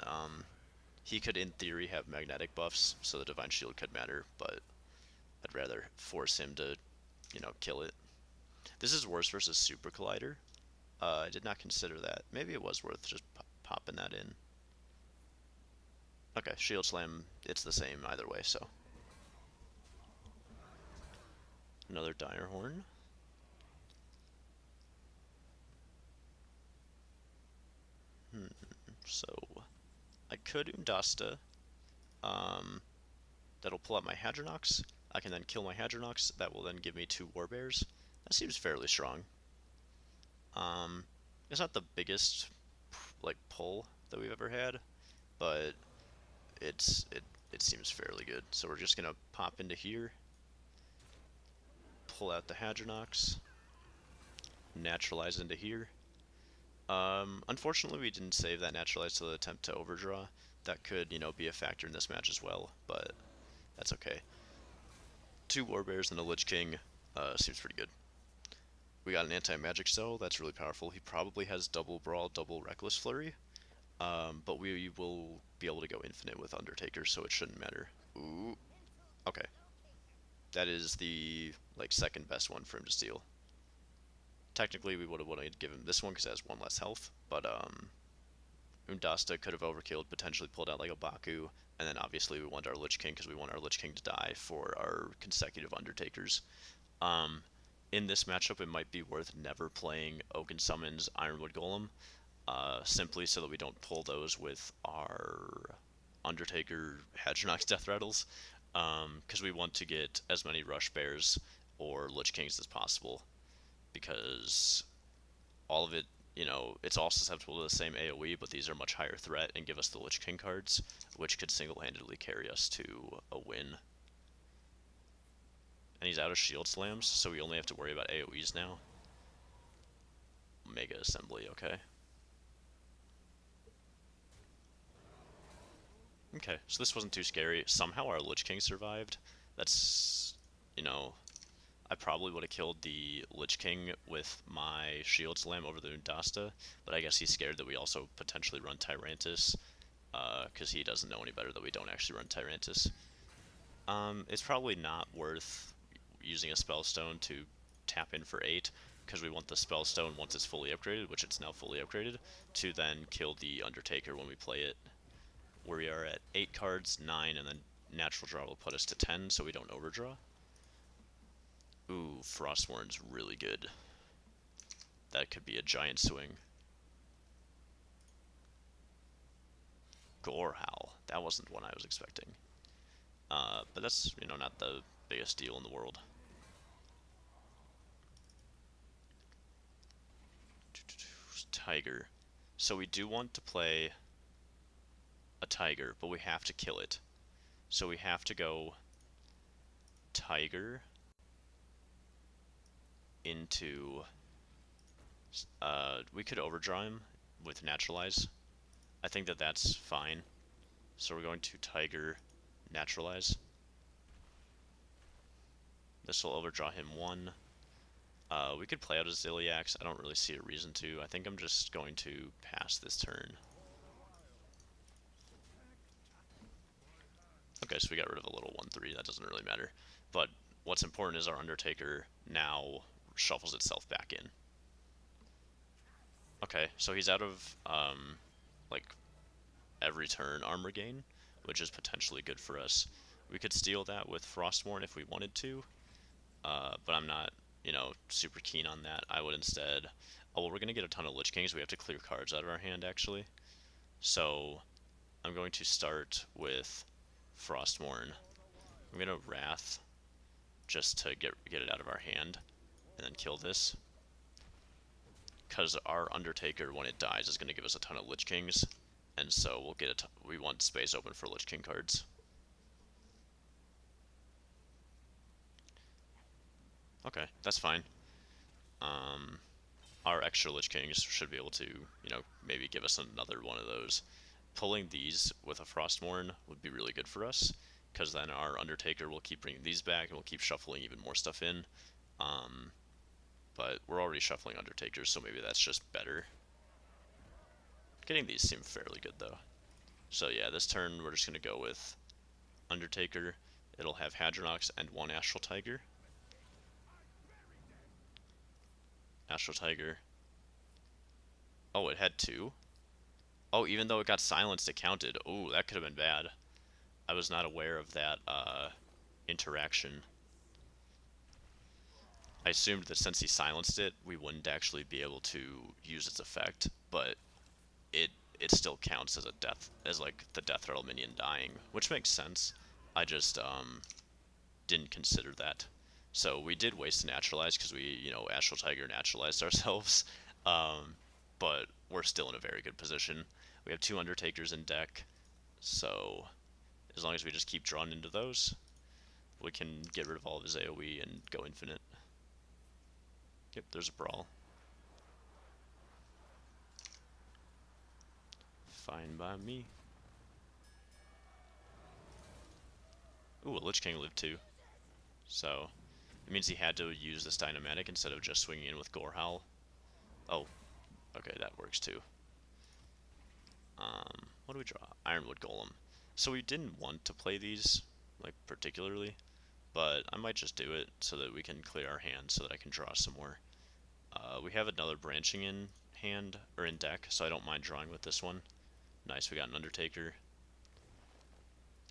He could, in theory, have magnetic buffs, so the Divine Shield could matter, but I'd rather force him to, you know, kill it. This is worse versus Super Collider. I did not consider that. Maybe it was worth just popping that in. Okay, Shield Slam, it's the same either way, so. Another Dire Horn. So, I could Undasta. That'll pull out my Hadronox. I can then kill my Hadronox. That will then give me 2 Warbears. That seems fairly strong. It's not the biggest, like, pull that we've ever had, but it seems fairly good. So we're just gonna pop into here, pull out the Hadronox, naturalize into here. Unfortunately, we didn't save that naturalize to the attempt to overdraw. That could, you know, be a factor in this match as well, but that's okay. 2 Warbears and a Lich King seems pretty good. We got an anti-magic cell, that's really powerful. He probably has double Brawl, double Reckless Flurry, but we will be able to go infinite with Undertaker, so it shouldn't matter. Ooh, okay. That is the, like, second best one for him to steal. Technically, we would have wanted to give him this one because it has 1 less health, but Undasta could have overkilled, potentially pulled out like a Baku, and then obviously we want our Lich King because we want our Lich King to die for our consecutive Undertakers. In this matchup, it might be worth never playing Oaken Summons Ironwood Golem, simply so that we don't pull those with our Undertaker Hadronox Death Rattles, because we want to get as many Rush Bears or Lich Kings as possible, because all of it, you know, it's all susceptible to the same AoE, but these are much higher threat and give us the Lich King cards, which could single-handedly carry us to a win. And he's out of Shield Slams, so we only have to worry about AoEs now. Mega Assembly, okay. Okay, so this wasn't too scary. Somehow our Lich King survived. That's, you know, I probably would have killed the Lich King with my Shield Slam over the Undasta, but I guess he's scared that we also potentially run Tyrantus, because he doesn't know any better that we don't actually run Tyrantus. It's probably not worth using a Spellstone to tap in for 8, because we want the Spellstone, once it's fully upgraded, which it's now fully upgraded, to then kill the Undertaker when we play it. Where we are at 8 cards, 9, and then Natural Draw will put us to 10, so we don't overdraw. Ooh, Frostmourn's really good. That could be a giant swing. Gorehowl. That wasn't one I was expecting. But that's, you know, not the biggest deal in the world. Tiger. So we do want to play a tiger, but we have to kill it. So we have to go Tiger into... we could overdraw him with Naturalize. I think that that's fine. So we're going to Tiger Naturalize. This will overdraw him 1. We could play out a Zilliax. I don't really see a reason to. I think I'm just going to pass this turn. Okay, so we got rid of a little 1/3. That doesn't really matter. But what's important is our Undertaker now shuffles itself back in. Okay, so he's out of, like, every turn armor gain, which is potentially good for us. We could steal that with Frostmourne if we wanted to, but I'm not, you know, super keen on that. I would instead... Oh, well, we're going to get a ton of Lich Kings. We have to clear cards out of our hand, actually. So I'm going to start with Frostmourne. I'm going to Wrath just to get it out of our hand and then kill this. Because our Undertaker, when it dies, is going to give us a ton of Lich Kings, and so we'll get we want space open for Lich King cards. Okay, that's fine. Our extra Lich Kings should be able to, you know, maybe give us another one of those. Pulling these with a Frostmourne would be really good for us, because then our Undertaker will keep bringing these back, and we'll keep shuffling even more stuff in. But we're already shuffling Undertakers, so maybe that's just better. Getting these seem fairly good, though. So yeah, this turn we're just going to go with Undertaker. It'll have Hadronox and 1 Astral Tiger. Astral Tiger. Oh, it had 2? Oh, even though it got silenced, it counted. Oh, that could have been bad. I was not aware of that interaction. I assumed that since he silenced it, we wouldn't actually be able to use its effect, but it still counts as a death, as like the Death Rattle minion dying, which makes sense. I just didn't consider that. So we did waste to Naturalize because we, you know, Astral Tiger naturalized ourselves, but we're still in a very good position. We have 2 Undertakers in deck, so as long as we just keep drawing into those, we can get rid of all of his AoE and go infinite. Yep, there's a Brawl. Fine by me. Ooh, a Lich King lived too. So, it means he had to use this Dynamatic instead of just swinging in with Gorehowl. Oh, okay, that works too. What do we draw? Ironwood Golem. So we didn't want to play these, like, particularly, but I might just do it so that we can clear our hand so that I can draw some more. We have another branching in hand, or in deck, so I don't mind drawing with this one. Nice, we got an Undertaker.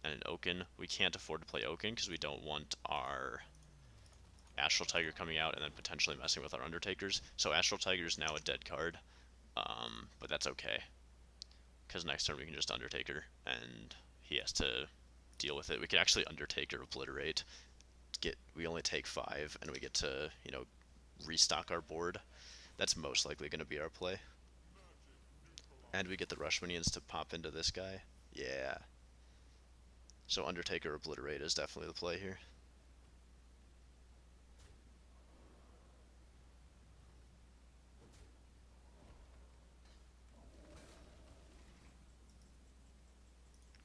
And an Oaken. We can't afford to play Oaken because we don't want our Astral Tiger coming out and then potentially messing with our Undertakers. So Astral Tiger is now a dead card, but that's okay. Because next turn we can just Undertaker, and he has to deal with it. We can actually Undertaker Obliterate. We only take 5, and we get to, you know, restock our board. That's most likely going to be our play. And we get the Rush Minions to pop into this guy. Yeah. So Undertaker Obliterate is definitely the play here.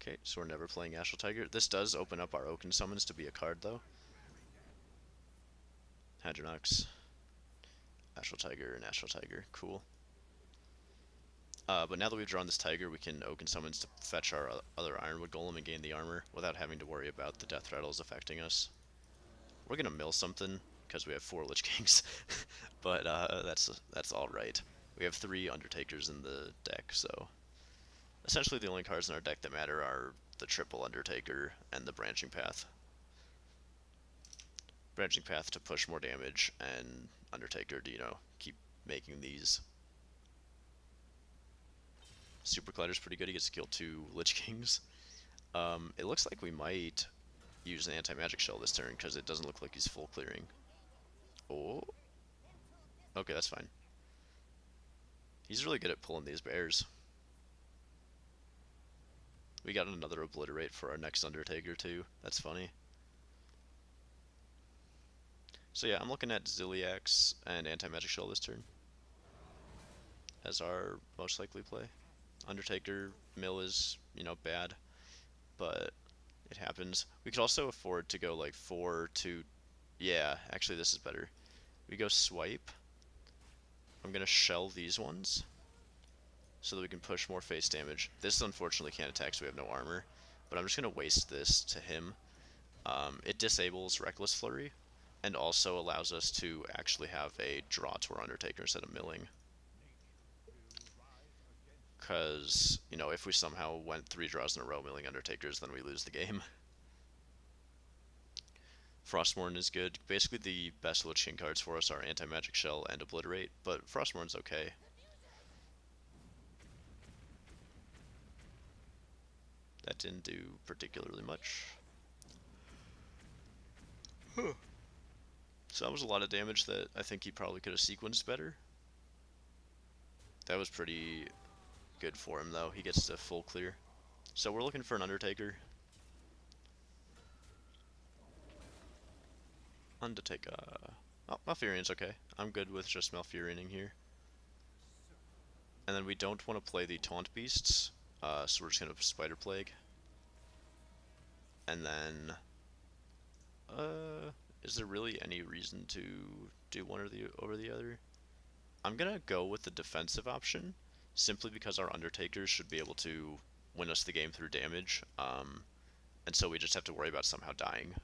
Okay, so we're never playing Astral Tiger. This does open up our Oaken Summons to be a card, though. Hadronox, Astral Tiger, and Astral Tiger. Cool. But now that we've drawn this Tiger, we can Oaken Summons to fetch our other Ironwood Golem and gain the armor without having to worry about the Death Rattles affecting us. We're gonna mill something because we have 4 Lich Kings, but that's all right. We have 3 Undertakers in the deck, so essentially the only cards in our deck that matter are the triple Undertaker and the Branching Path. Branching Path to push more damage, and Undertaker to, you know, keep making these. Super Collider's pretty good. He gets to kill 2 Lich Kings. It looks like we might use an anti-magic shell this turn because it doesn't look like he's full clearing. Oh. Okay, that's fine. He's really good at pulling these bears. We got another Obliterate for our next Undertaker too. That's funny. So yeah, I'm looking at Ziliax and Anti-Magic Shell this turn as our most likely play. Undertaker mill is, bad, but it happens. We could also afford to go like 4 to... Yeah, actually this is better. We go swipe. I'm gonna shell these ones so that we can push more face damage. This unfortunately can't attack, so we have no armor, but I'm just gonna waste this to him. It disables Reckless Flurry, and also allows us to actually have a draw to our Undertaker instead of milling. Because, if we somehow went 3 draws in a row milling Undertakers, then we lose the game. Frostmourne is good. Basically, the best Lich King cards for us are Anti-Magic Shell and Obliterate, but Frostmourne's okay. That didn't do particularly much. So that was a lot of damage that I think he probably could have sequenced better. That was pretty good for him, though. He gets to full clear. So we're looking for an Undertaker. Undatakah. Oh, Malfurion's okay. I'm good with just Malfurioning here. And then we don't want to play the Taunt Beasts, so we're just going to Spider Plague. And then... is there really any reason to do one or over the other? I'm gonna go with the defensive option, simply because our Undertakers should be able to win us the game through damage, and so we just have to worry about somehow dying.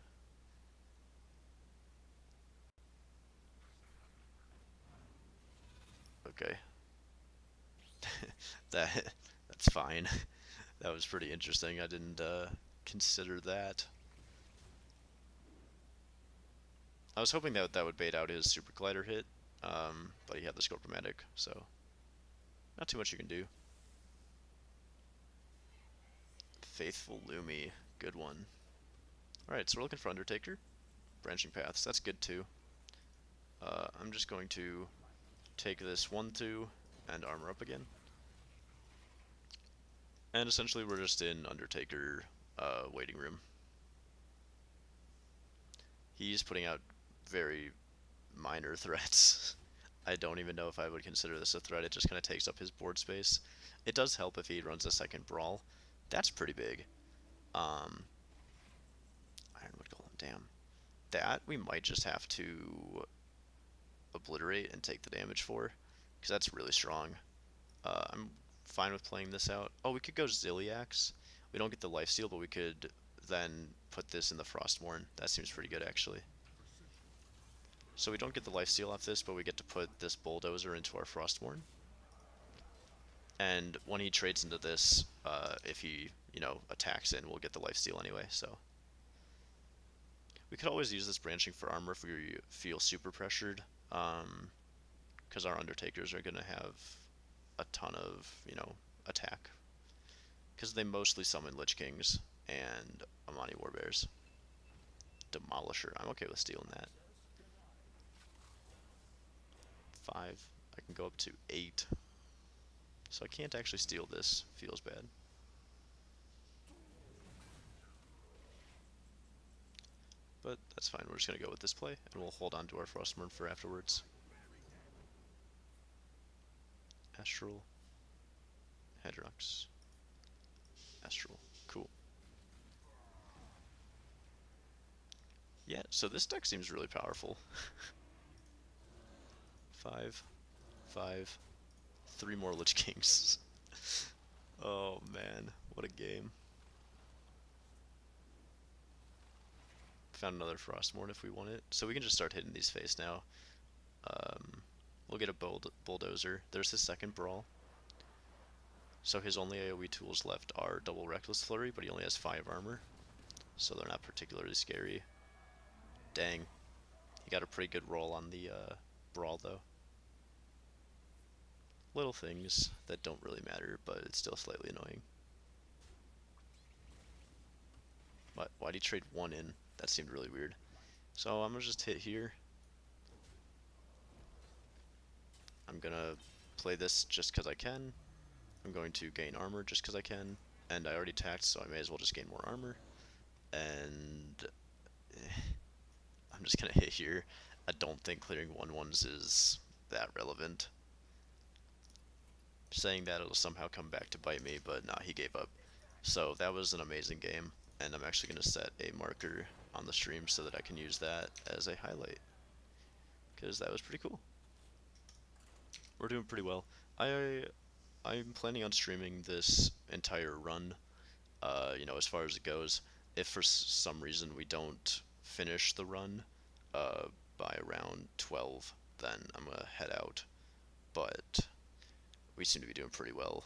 Okay. That's fine. That was pretty interesting. I didn't consider that. I was hoping that would bait out his Super Collider hit, but he had the Scorpomatic, so not too much you can do. Faithful Lumi, good one. Alright, so we're looking for Undertaker. Branching Paths, that's good too. I'm just going to take this 1-2 and armor up again. And essentially we're just in Undertaker waiting room. He's putting out very minor threats. I don't even know if I would consider this a threat. It just kind of takes up his board space. It does help if he runs a second Brawl. That's pretty big. Ironwood Golem, damn. That we might just have to Obliterate and take the damage for, because that's really strong. I'm fine with playing this out. Oh, we could go Ziliax. We don't get the lifesteal, but we could then put this in the Frostmourne. That seems pretty good, actually. So we don't get the lifesteal off this, but we get to put this Bulldozer into our Frostmourne. And when he trades into this, if he, attacks in, we'll get the lifesteal anyway, so. We could always use this branching for armor if we feel super pressured, because our Undertakers are going to have a ton of, attack. Because they mostly summon Lich Kings and Amani Warbears. Demolisher, I'm okay with stealing that. 5, I can go up to 8. So I can't actually steal this, feels bad. But that's fine, we're just going to go with this play, and we'll hold on to our Frostmourne for afterwards. Astral. Hedrox. Astral. Cool. Yeah, so this deck seems really powerful. 5, 5, 3 more Lich Kings. Oh man, what a game. Found another Frostmourne if we want it. So we can just start hitting these face now. We'll get a Bulldozer. There's his second Brawl. So his only AoE tools left are double Reckless Flurry, but he only has 5 armor. So they're not particularly scary. Dang. He got a pretty good roll on the Brawl though. Little things that don't really matter, but it's still slightly annoying. What? Why'd he trade 1 in? That seemed really weird. So I'm gonna just hit here. I'm gonna play this just because I can. I'm going to gain armor just because I can. and I already tacked, so I may as well just gain more armor. And I'm just gonna hit here. I don't think clearing 1/1s is that relevant. Saying that it'll somehow come back to bite me, but nah, he gave up. So that was an amazing game, and I'm actually gonna set a marker on the stream so that I can use that as a highlight, because that was pretty cool. We're doing pretty well. I'm planning on streaming this entire run, as far as it goes. If for some reason we don't finish the run by around 12, then I'm gonna head out. But we seem to be doing pretty well.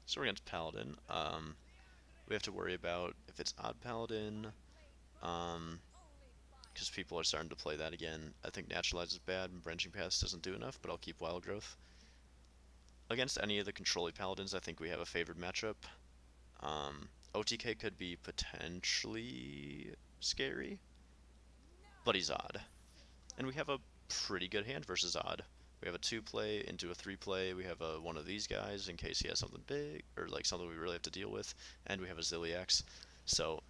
So we're against Paladin. We have to worry about if it's odd Paladin, because people are starting to play that again. I think Naturalize is bad, and Branching Paths doesn't do enough, but I'll keep Wild Growth. Against any of the controlling Paladins, I think we have a favored matchup. OTK could be potentially scary, but he's odd. And we have a pretty good hand versus odd. We have a 2-play into a 3-play. We have one of these guys in case he has something big, or like something we really have to deal with. And we have a Ziliax. So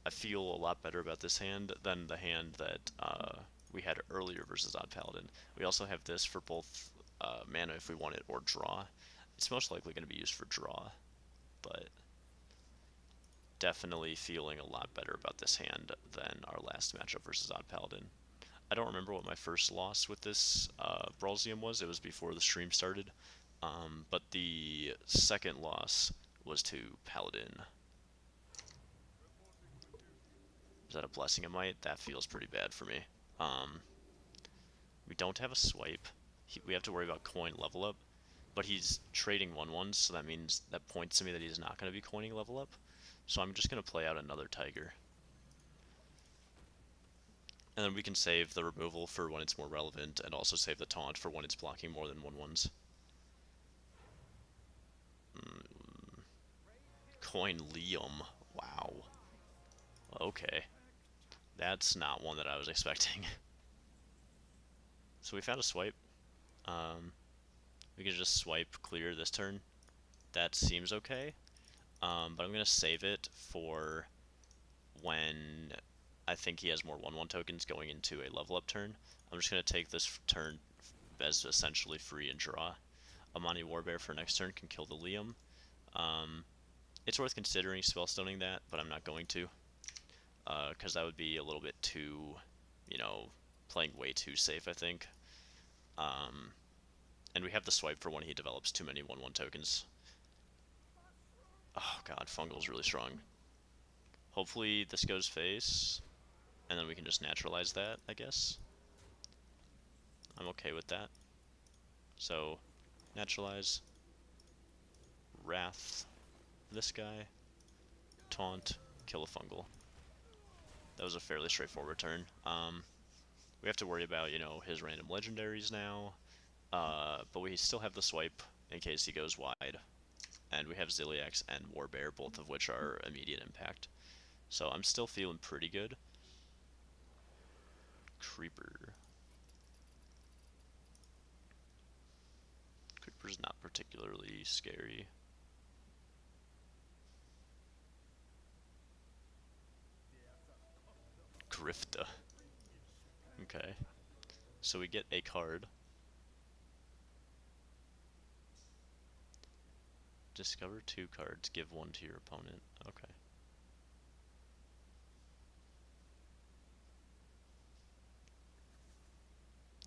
I feel a lot better about this hand than the hand that we had earlier versus odd Paladin. We also have this for both mana if we want it, or draw. It's most likely going to be used for draw, but definitely feeling a lot better about this hand than our last matchup versus odd Paladin. I don't remember what my first loss with this Brawlzium was. It was before the stream started. But the second loss was to Paladin. Is that a Blessing of Might? That feels pretty bad for me. We don't have a swipe. We have to worry about coin level up. But he's trading 1/1s, so that means that points to me that he's not going to be coining level up. So I'm just going to play out another Tiger. And then we can save the removal for when it's more relevant, and also save the taunt for when it's blocking more than 1/1s. Coin Liam. Wow. Okay. That's not one that I was expecting. So we found a swipe. We can just swipe clear this turn. That seems okay. But I'm going to save it for when I think he has more 1/1 tokens going into a level up turn. I'm just going to take this turn as essentially free and draw. Amani Warbear for next turn can kill the Liam. It's worth considering spellstoning that, but I'm not going to. Because that would be a little bit too, playing way too safe, I think. And we have the swipe for when he develops too many 1/1 tokens. Oh god, Fungal's really strong. Hopefully this goes face, and then we can just naturalize that, I guess. I'm okay with that. So, naturalize, Wrath, this guy, Taunt, kill a Fungal. That was a fairly straightforward turn. We have to worry about, his random legendaries now, but we still have the swipe in case he goes wide. And we have Ziliax and Warbear, both of which are immediate impact. So I'm still feeling pretty good. Creeper. Creeper's not particularly scary. Grifta. Okay. So we get a card. Discover 2 cards, give 1 to your opponent. Okay.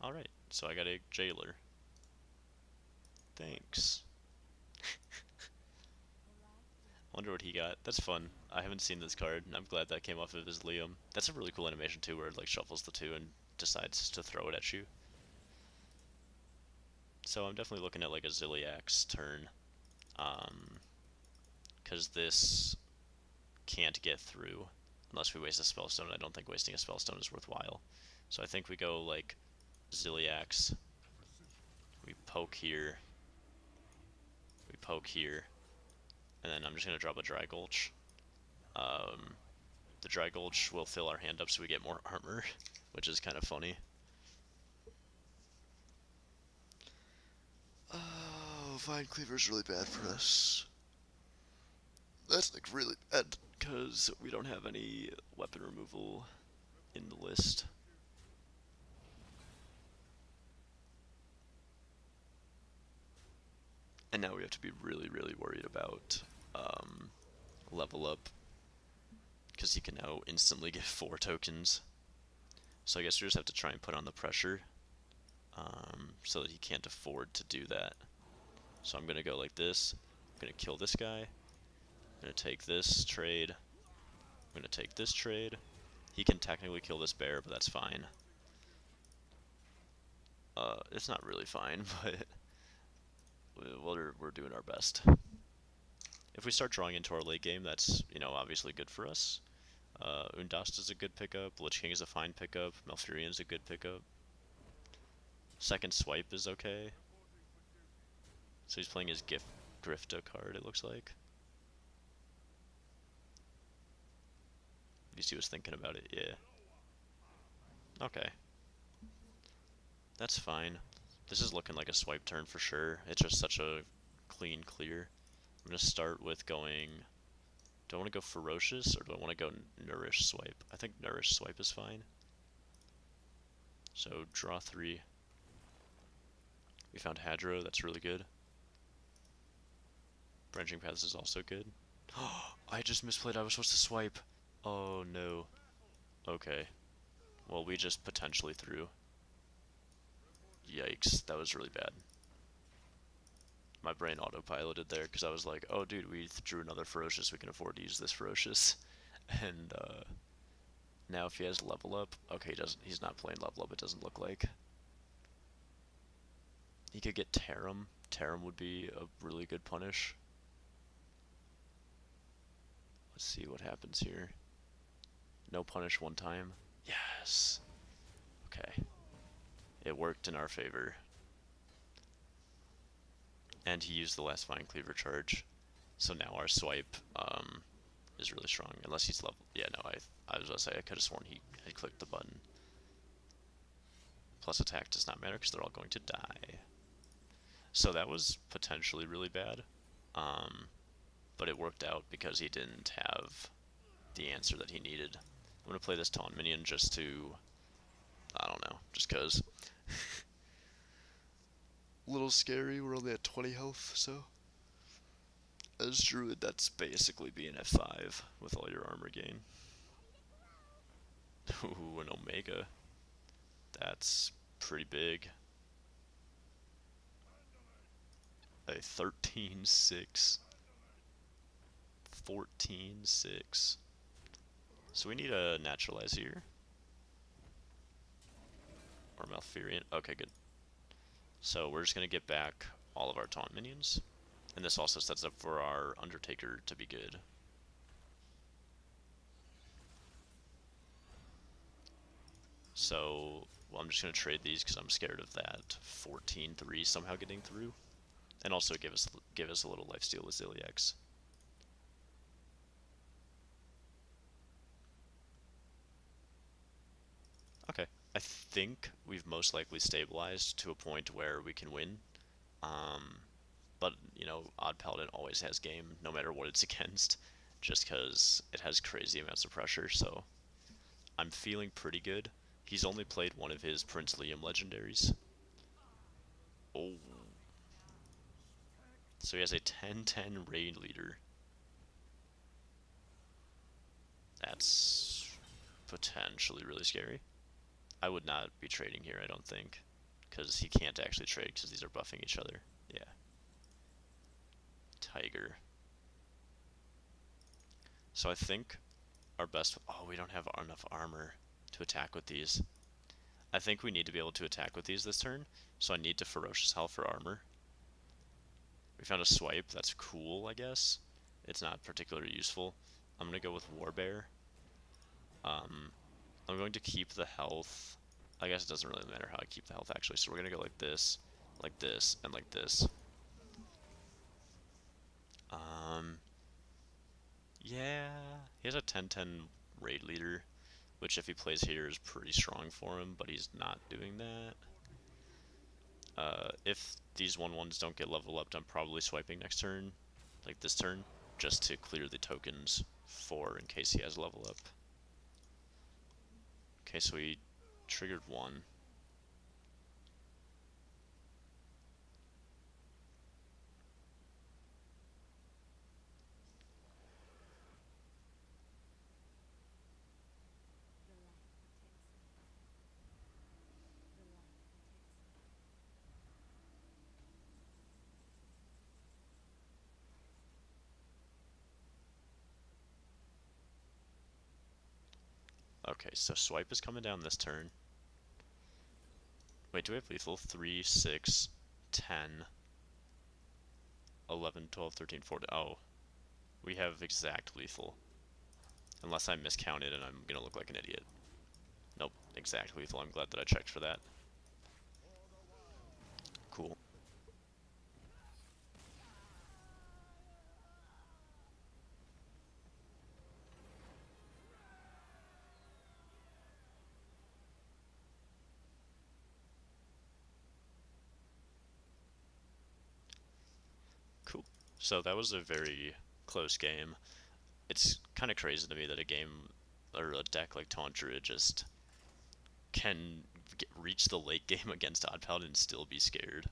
Alright, so I got a Jailer. Thanks. Wonder what he got. That's fun. I haven't seen this card, and I'm glad that came off of his Liam. That's a really cool animation too, where it like shuffles the 2 and decides to throw it at you. So I'm definitely looking at like a Ziliax turn. Because this can't get through unless we waste a Spellstone. I don't think wasting a Spellstone is worthwhile. So I think we go like Ziliax, We poke here. We poke here. And then I'm just going to drop a Dry Gulch. The Dry Gulch will fill our hand up so we get more armor, which is kind of funny. Oh, Vine Cleaver's really bad for us. That's like really bad because we don't have any weapon removal in the list. And now we have to be really, really worried about level up, because he can now instantly get 4 tokens. So I guess we just have to try and put on the pressure so that he can't afford to do that. So I'm going to go like this. I'm going to kill this guy. I'm going to take this trade. I'm going to take this trade. He can technically kill this bear, but that's fine. It's not really fine, but we're doing our best. If we start drawing into our late game, that's, you know, obviously good for us. Undata's a good pickup. Lich King is a fine pickup. Malfurion's a good pickup. Second Swipe is okay. So he's playing his Grifta card, it looks like. At least he was thinking about it, yeah. Okay. That's fine. This is looking like a swipe turn for sure. It's just such a clean clear. I'm going to start with going... Do I want to go Ferocious, or do I want to go Nourish Swipe? I think Nourish Swipe is fine. So, draw 3. We found Hadro, that's really good. Branching Paths is also good. I just misplayed, I was supposed to swipe. Oh no. Okay. Well, we just potentially threw. Yikes, that was really bad. My brain autopiloted there because I was like, oh dude, we drew another Ferocious, we can afford to use this Ferocious. And now if he has level up, okay, he's not playing level up, it doesn't look like. He could get Tarim. Tarim would be a really good punish. Let's see what happens here. No punish one time. Yes! Okay. It worked in our favor. And he used the last Vine Cleaver charge. So now our swipe is really strong. Unless he's level... Yeah, no, I was going to say, I could have sworn he had clicked the button. Plus attack does not matter because they're all going to die. So that was potentially really bad. But it worked out because he didn't have the answer that he needed. I'm going to play this Taunt minion just to... I don't know, just because. A little scary, we're only at 20 health, so... As Druid, that's basically being at 5 with all your armor gain. Ooh, an Omega. That's pretty big. A 13-6. 14-6. So we need a Naturalize here. Or Malfurion. Okay, good. So we're just going to get back all of our Taunt minions. And this also sets up for our Undertaker to be good. So, well, I'm just going to trade these because I'm scared of that 14-3 somehow getting through. And also give us a little lifesteal with Ziliax. Okay, I think we've most likely stabilized to a point where we can win. But, you know, Odd Paladin always has game, no matter what it's against, just because it has crazy amounts of pressure, so I'm feeling pretty good. He's only played one of his Prince Liam legendaries. Oh. So he has a 10-10 raid leader. That's potentially really scary. I would not be trading here, I don't think, because he can't actually trade because these are buffing each other. Yeah. Tiger. So I think our best... Oh, we don't have enough armor to attack with these. I think we need to be able to attack with these this turn, so I need to Ferocious Howl for armor. We found a swipe, that's cool, I guess. It's not particularly useful. I'm going to go with Warbear. I'm going to keep the health. I guess it doesn't really matter how I keep the health, actually, so we're going to go like this. like this, and like this. Yeah, he has a 10-10 raid leader, which if he plays here is pretty strong for him, but he's not doing that. If these 1/1s don't get level up, I'm probably swiping next turn, like this turn, just to clear the tokens for in case he has level up. Okay, so he triggered one. Okay, so swipe is coming down this turn. Wait, do we have lethal? 3, 6, 10, 11, 12, 13, 14. Oh, we have exact lethal. Unless I miscounted and I'm gonna look like an idiot. Nope, exact lethal. I'm glad that I checked for that. Cool. Cool. So that was a very close game. It's kind of crazy to me that a game or a deck like Taunt Druid just can reach the late game against Odd Paladin and still be scared.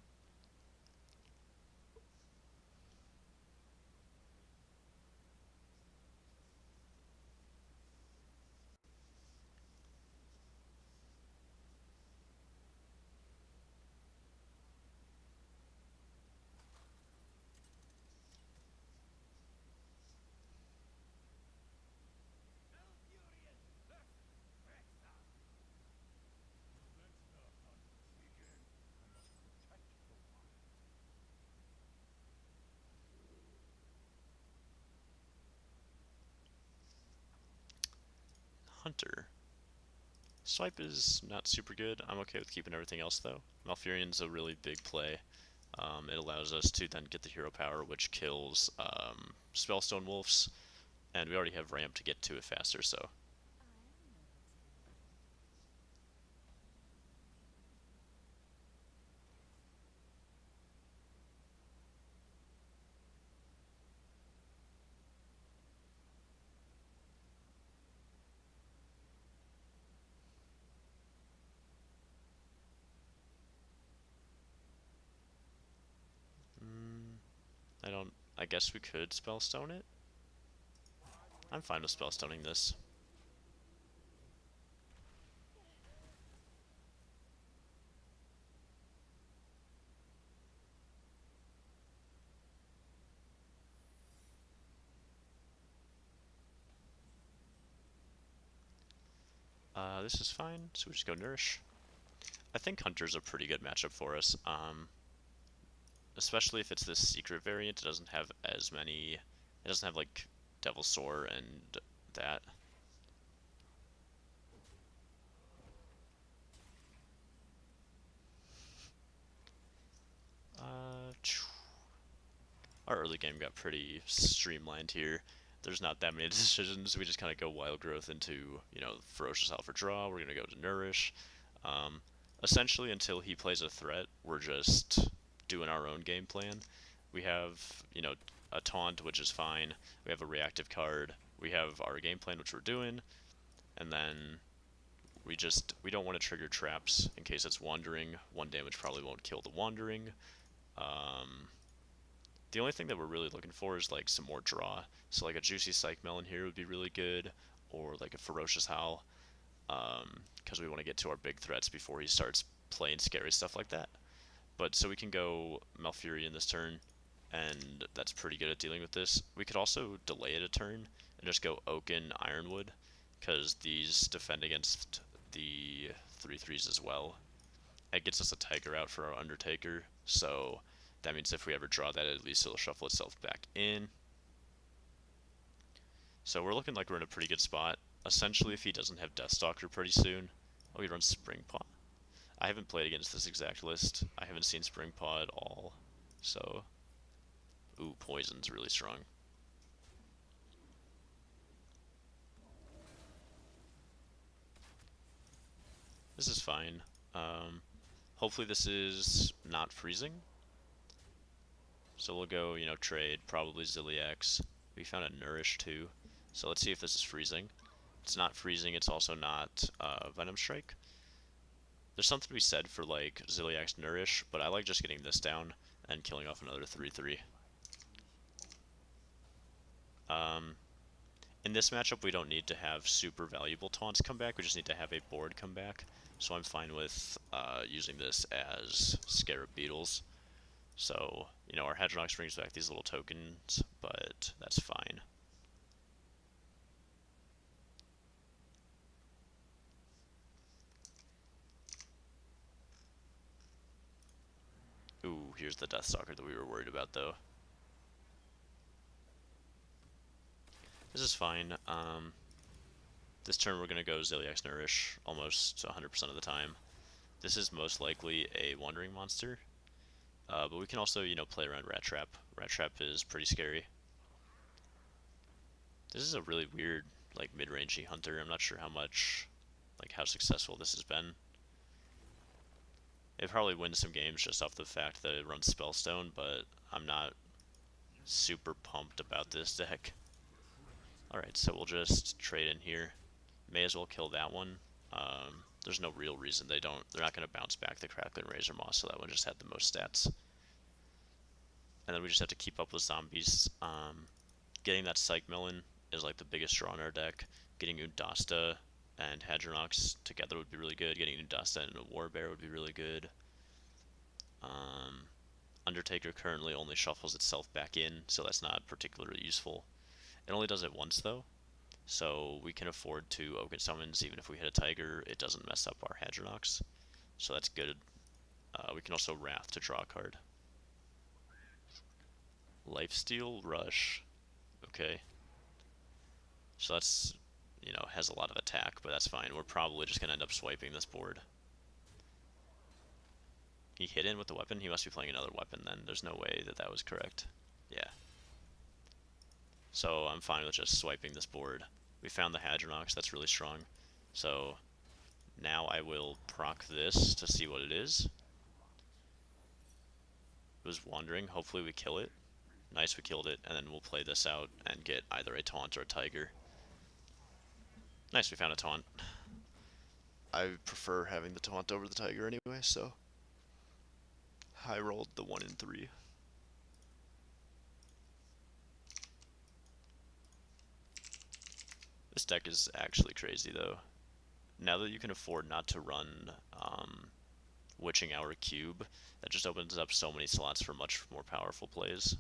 Hunter. Swipe is not super good. I'm okay with keeping everything else though. Malfurion's a really big play. It allows us to then get the hero power, which kills Spellstone Wolves, and we already have ramp to get to it faster, so. I guess we could Spellstone it. I'm fine with Spellstoning this. This is fine, so we just go Nourish. I think Hunter's a pretty good matchup for us, especially if it's this secret variant. It doesn't have as many. It doesn't have like Devil's Soar and that. Our early game got pretty streamlined here. There's not that many decisions. We just kind of go Wild Growth into, Ferocious Howl for draw. We're going to go to Nourish. Essentially, until he plays a threat, we're just doing our own game plan. We have, a Taunt, which is fine. We have a reactive card. We have our game plan, which we're doing. And then we don't want to trigger traps in case it's Wandering. 1 damage probably won't kill the Wandering. The only thing that we're really looking for is like some more draw. So like a Juicy Psych Melon here would be really good, or like a Ferocious Howl, because we want to get to our big threats before he starts playing scary stuff like that. But so we can go Malfurion this turn, and that's pretty good at dealing with this. We could also delay it a turn and just go Oaken Ironwood, because these defend against the 3/3s as well. It gets us a Tiger out for our Undertaker, so that means if we ever draw that, at least it'll shuffle itself back in. So we're looking like we're in a pretty good spot. Essentially, if he doesn't have Deathstalker pretty soon, oh, he runs Spring Paw. I haven't played against this exact list. I haven't seen Spring Paw at all. So, ooh, Poison's really strong. This is fine. Hopefully this is not freezing. So we'll go, you know, trade, probably Ziliax. We found a Nourish too. So let's see if this is freezing. It's not freezing, it's also not Venom Strike. There's something to be said for like Ziliax Nourish, but I like just getting this down and killing off another 3-3. In this matchup, we don't need to have super valuable taunts come back, we just need to have a board come back. So I'm fine with using this as Scarab Beetles. So, you know, our Hadronox brings back these little tokens, but that's fine. Ooh, here's the Deathstalker that we were worried about, though. This is fine. This turn we're going to go Ziliax Nourish almost 100% of the time. This is most likely a Wandering Monster. But we can also, you know, play around Rat Trap. Rat Trap is pretty scary. This is a really weird, like, mid-rangey hunter. I'm not sure how successful this has been. It probably wins some games just off the fact that it runs Spellstone, but I'm not super pumped about this deck. Alright, so we'll just trade in here. May as well kill that one. There's no real reason they're not going to bounce back the Crackling Razor Maw, so that one just had the most stats. And then we just have to keep up with zombies. Getting that Psych Melon is like the biggest draw in our deck. Getting Undasta and Hadronox together would be really good. Getting Undasta and a Warbear would be really good. Undertaker currently only shuffles itself back in, so that's not particularly useful. It only does it once though, so we can afford to Oaken Summons even if we hit a Tiger. It doesn't mess up our Hadronox, so that's good. We can also Wrath to draw a card. Lifesteal Rush, okay. So that's, you know, has a lot of attack, but that's fine. We're probably just going to end up swiping this board. He hit in with the weapon? He must be playing another weapon then. There's no way that that was correct. Yeah. So I'm fine with just swiping this board. We found the Hadronox, that's really strong. So now I will proc this to see what it is. It was wandering, hopefully we kill it. Nice, we killed it, and then we'll play this out and get either a taunt or a tiger. Nice, we found a taunt. I prefer having the taunt over the tiger anyway, so high rolled the 1 in 3. This deck is actually crazy though. Now that you can afford not to run Witching Hour Cube, that just opens up so many slots for much more powerful plays.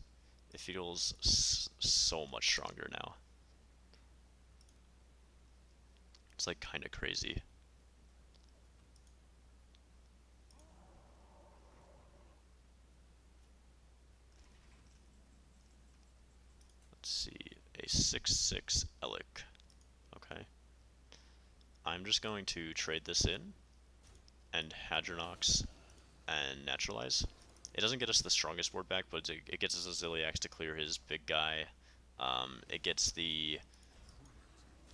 It feels so much stronger now. It's like kind of crazy. Let's see, a 6/6 Elic. Okay. I'm just going to trade this in and Hadronox and Naturalize. It doesn't get us the strongest board back, but it gets us a Ziliax to clear his big guy. It gets the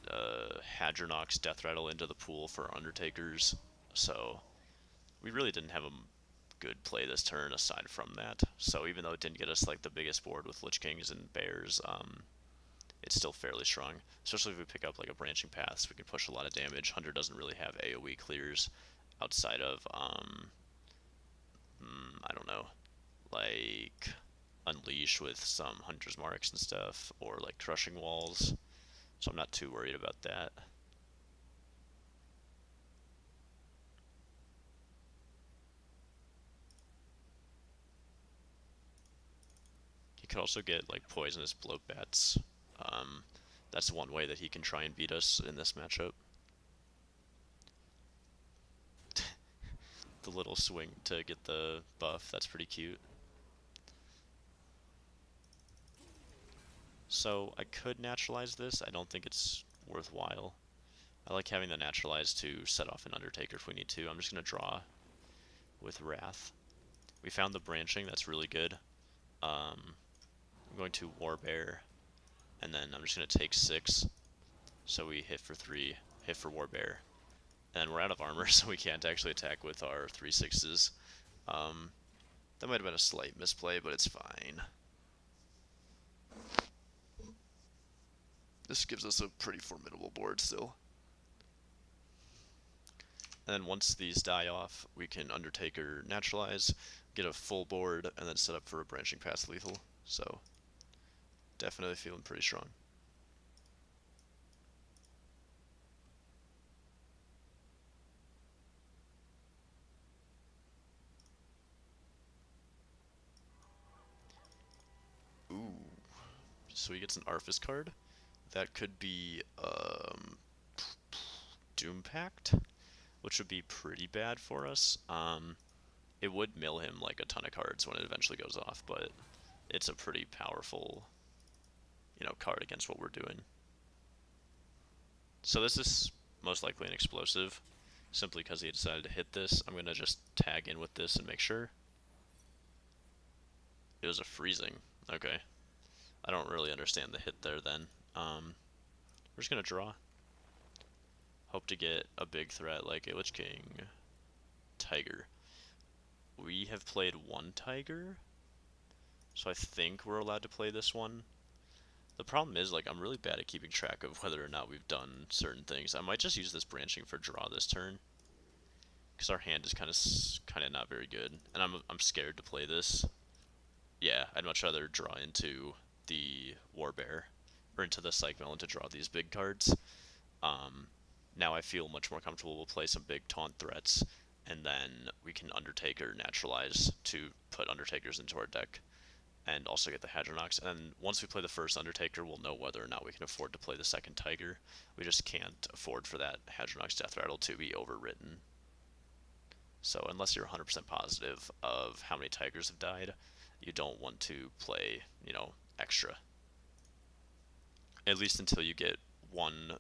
Hadronox Death Rattle into the pool for Undertakers. So we really didn't have a good play this turn aside from that. So even though it didn't get us like the biggest board with Lich Kings and Bears, it's still fairly strong, especially if we pick up like a Branching Path, so we can push a lot of damage. Hunter doesn't really have AoE clears outside of, I don't know, like Unleash with some Hunter's Marks and stuff, or like Crushing Walls, so I'm not too worried about that. He could also get like Poisonous Bloatbats. That's one way that he can try and beat us in this matchup. The little swing to get the buff, that's pretty cute. So I could naturalize this. I don't think it's worthwhile. I like having the naturalize to set off an Undertaker if we need to. I'm just going to draw with Wrath. We found the branching, that's really good. I'm going to Warbear, and then I'm just going to take 6. So we hit for 3, hit for Warbear. And we're out of armor, so we can't actually attack with our 3/6s. That might have been a slight misplay, but it's fine. This gives us a pretty formidable board still. And then once these die off, we can Undertaker naturalize, get a full board, and then set up for a branching path lethal. So, definitely feeling pretty strong. Ooh. So he gets an Arthas card. That could be Doom Pact, which would be pretty bad for us. It would mill him like a ton of cards when it eventually goes off, but it's a pretty powerful, card against what we're doing. So this is most likely an explosive, simply because he decided to hit this. I'm going to just tag in with this and make sure. It was a freezing. Okay. I don't really understand the hit there then. We're just going to draw. Hope to get a big threat like a Lich King Tiger. We have played one Tiger, so I think we're allowed to play this one. The problem is, I'm really bad at keeping track of whether or not we've done certain things. I might just use this branching for draw this turn, because our hand is kind of not very good, and I'm scared to play this. Yeah, I'd much rather draw into the Warbear, or into the Psych Melon to draw these big cards. Now I feel much more comfortable. We'll play some big taunt threats, and then we can Undertaker naturalize to put Undertakers into our deck, and also get the Hadronox. And once we play the first Undertaker, we'll know whether or not we can afford to play the second Tiger. We just can't afford for that Hadronox Death Rattle to be overwritten. So unless you're 100% positive of how many Tigers have died, you don't want to play, extra. At least until you get 1,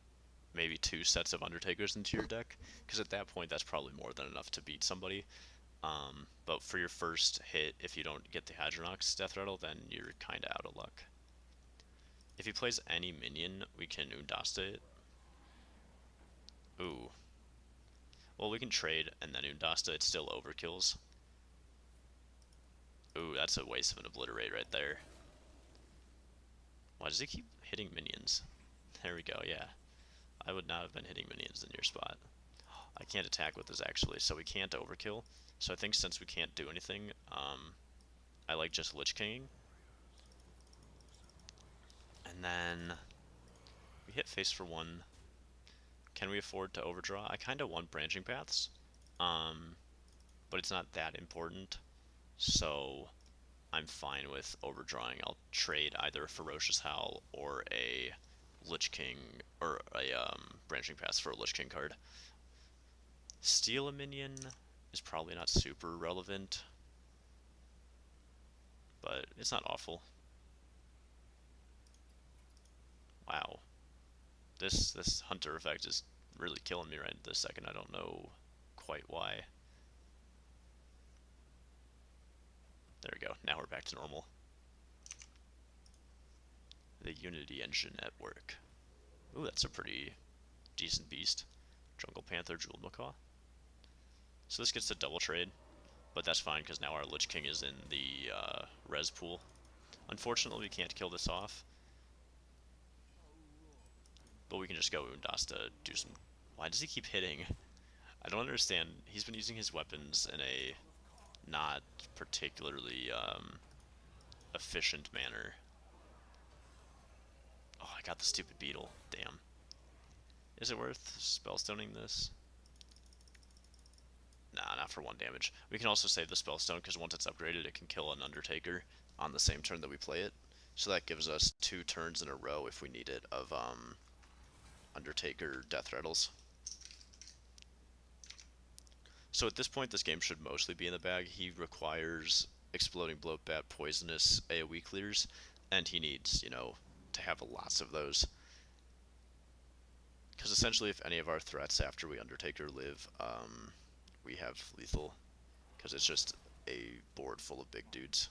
maybe 2 sets of Undertakers into your deck, because at that point that's probably more than enough to beat somebody. But for your first hit, if you don't get the Hadronox Death Rattle, then you're kind of out of luck. If he plays any minion, we can Undasta it. Ooh. Well, we can trade and then Undasta, it still overkills. Ooh, that's a waste of an Obliterate right there. Why does he keep hitting minions? There we go, yeah. I would not have been hitting minions in your spot. I can't attack with this actually, so we can't overkill. So I think since we can't do anything, I like just Lich Kinging. And then we hit face for 1. Can we afford to overdraw? I kind of want branching paths, but it's not that important, so I'm fine with overdrawing. I'll trade either a Ferocious Howl or a Lich King, or a branching path for a Lich King card. Steal a minion is probably not super relevant, but it's not awful. Wow. This Hunter effect is really killing me right this second. I don't know quite why. There we go. Now we're back to normal. The Unity Engine at work. Ooh, that's a pretty decent beast. Jungle Panther, Jewel Macaw. So this gets to double trade, but that's fine because now our Lich King is in the res pool. Unfortunately, we can't kill this off, but we can just go Undasta, do some... Why does he keep hitting? I don't understand. He's been using his weapons in a not particularly efficient manner. Oh, I got the stupid beetle. Damn. Is it worth spellstoning this? Nah, not for 1 damage. We can also save the spellstone because once it's upgraded, it can kill an Undertaker on the same turn that we play it. So that gives us 2 turns in a row if we need it of Undertaker Death Rattles. So at this point, this game should mostly be in the bag. He requires Exploding Bloatbat, Poisonous, AoE clears, and he needs, to have lots of those. Because essentially, if any of our threats after we Undertaker live, we have lethal. because it's just a board full of big dudes.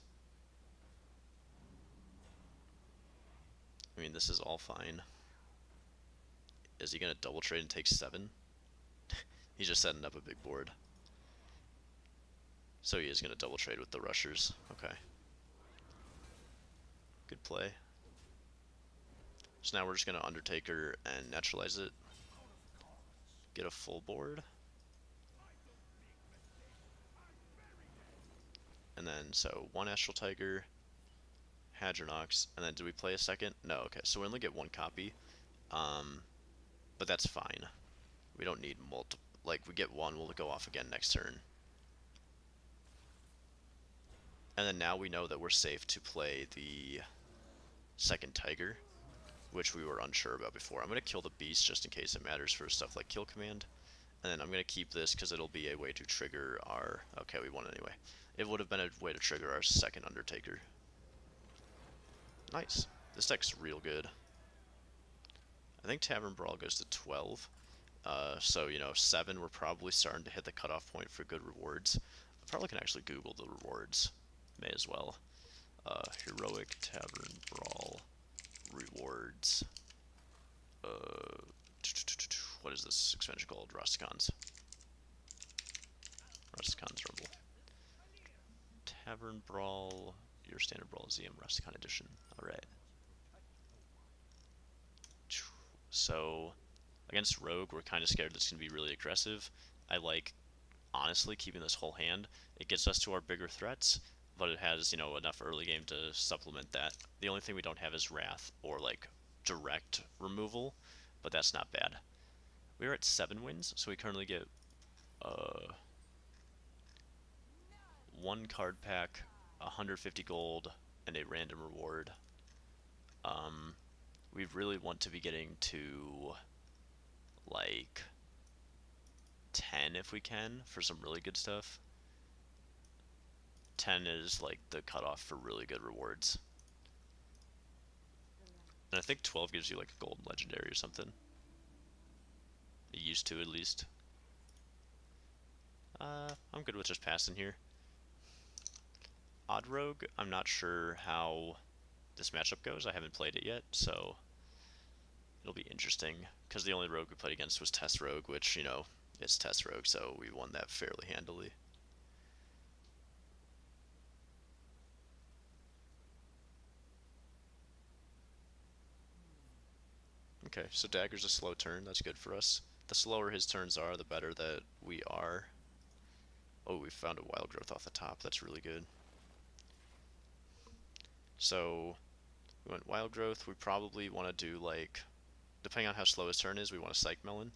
I mean, this is all fine. Is he going to double trade and take 7? He's just setting up a big board. So he is going to double trade with the rushers. Okay. Good play. So now we're just going to Undertakah and naturalize it. Get a full board. And then, so 1 Astral Tiger, Hadronox, and then did we play a second? No, okay, so we only get 1 copy. But that's fine. We don't need multiple. Like, we get 1, we'll go off again next turn. And then now we know that we're safe to play the second Tiger, which we were unsure about before. I'm going to kill the Beast just in case it matters for stuff like Kill Command. And then I'm going to keep this because it'll be a way to trigger our... Okay, we won anyway. It would have been a way to trigger our second Undertakah. Nice. This deck's real good. I think Tavern Brawl goes to 12. So, you know, 7 we're probably starting to hit the cutoff point for good rewards. I probably can actually Google the rewards. May as well. Heroic Tavern Brawl rewards. What is this expansion called? Rastakhan's. Rastakhan's Rumble. Tavern Brawl. Your standard Brawl ZM Rastakhan edition. Alright. So, against Rogue, we're kind of scared that it's going to be really aggressive. I like, honestly, keeping this whole hand. It gets us to our bigger threats, but it has, you know, enough early game to supplement that. The only thing we don't have is Wrath, or, like, direct removal, but that's not bad. We're at 7 wins, so we currently get, 1 card pack, 150 gold, and a random reward. We really want to be getting to, like, 10 if we can, for some really good stuff. 10 is, like, the cutoff for really good rewards. And I think 12 gives you, like, a golden legendary or something. It used to, at least. I'm good with just passing here. Odd Rogue, I'm not sure how this matchup goes. I haven't played it yet, so it'll be interesting. Because the only rogue we played against was Test Rogue, which, you know, it's Test Rogue, so we won that fairly handily. Okay, so Dagger's a slow turn. That's good for us. The slower his turns are, the better that we are. Oh, we found a Wild Growth off the top. That's really good. So, we went Wild Growth. We probably want to do, like, depending on how slow his turn is, we want to Psych Melon.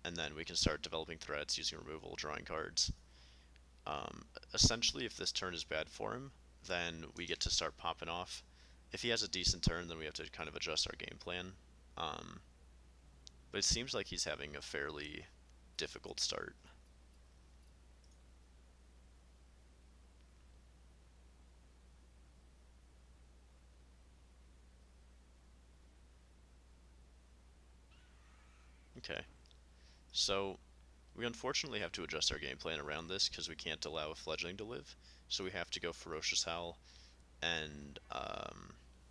And then we can start developing threats using removal, drawing cards. Essentially, if this turn is bad for him, then we get to start popping off. If he has a decent turn, then we have to kind of adjust our game plan. But it seems like he's having a fairly difficult start. Okay, so we unfortunately have to adjust our game plan around this because we can't allow a fledgling to live. So we have to go Ferocious Howl and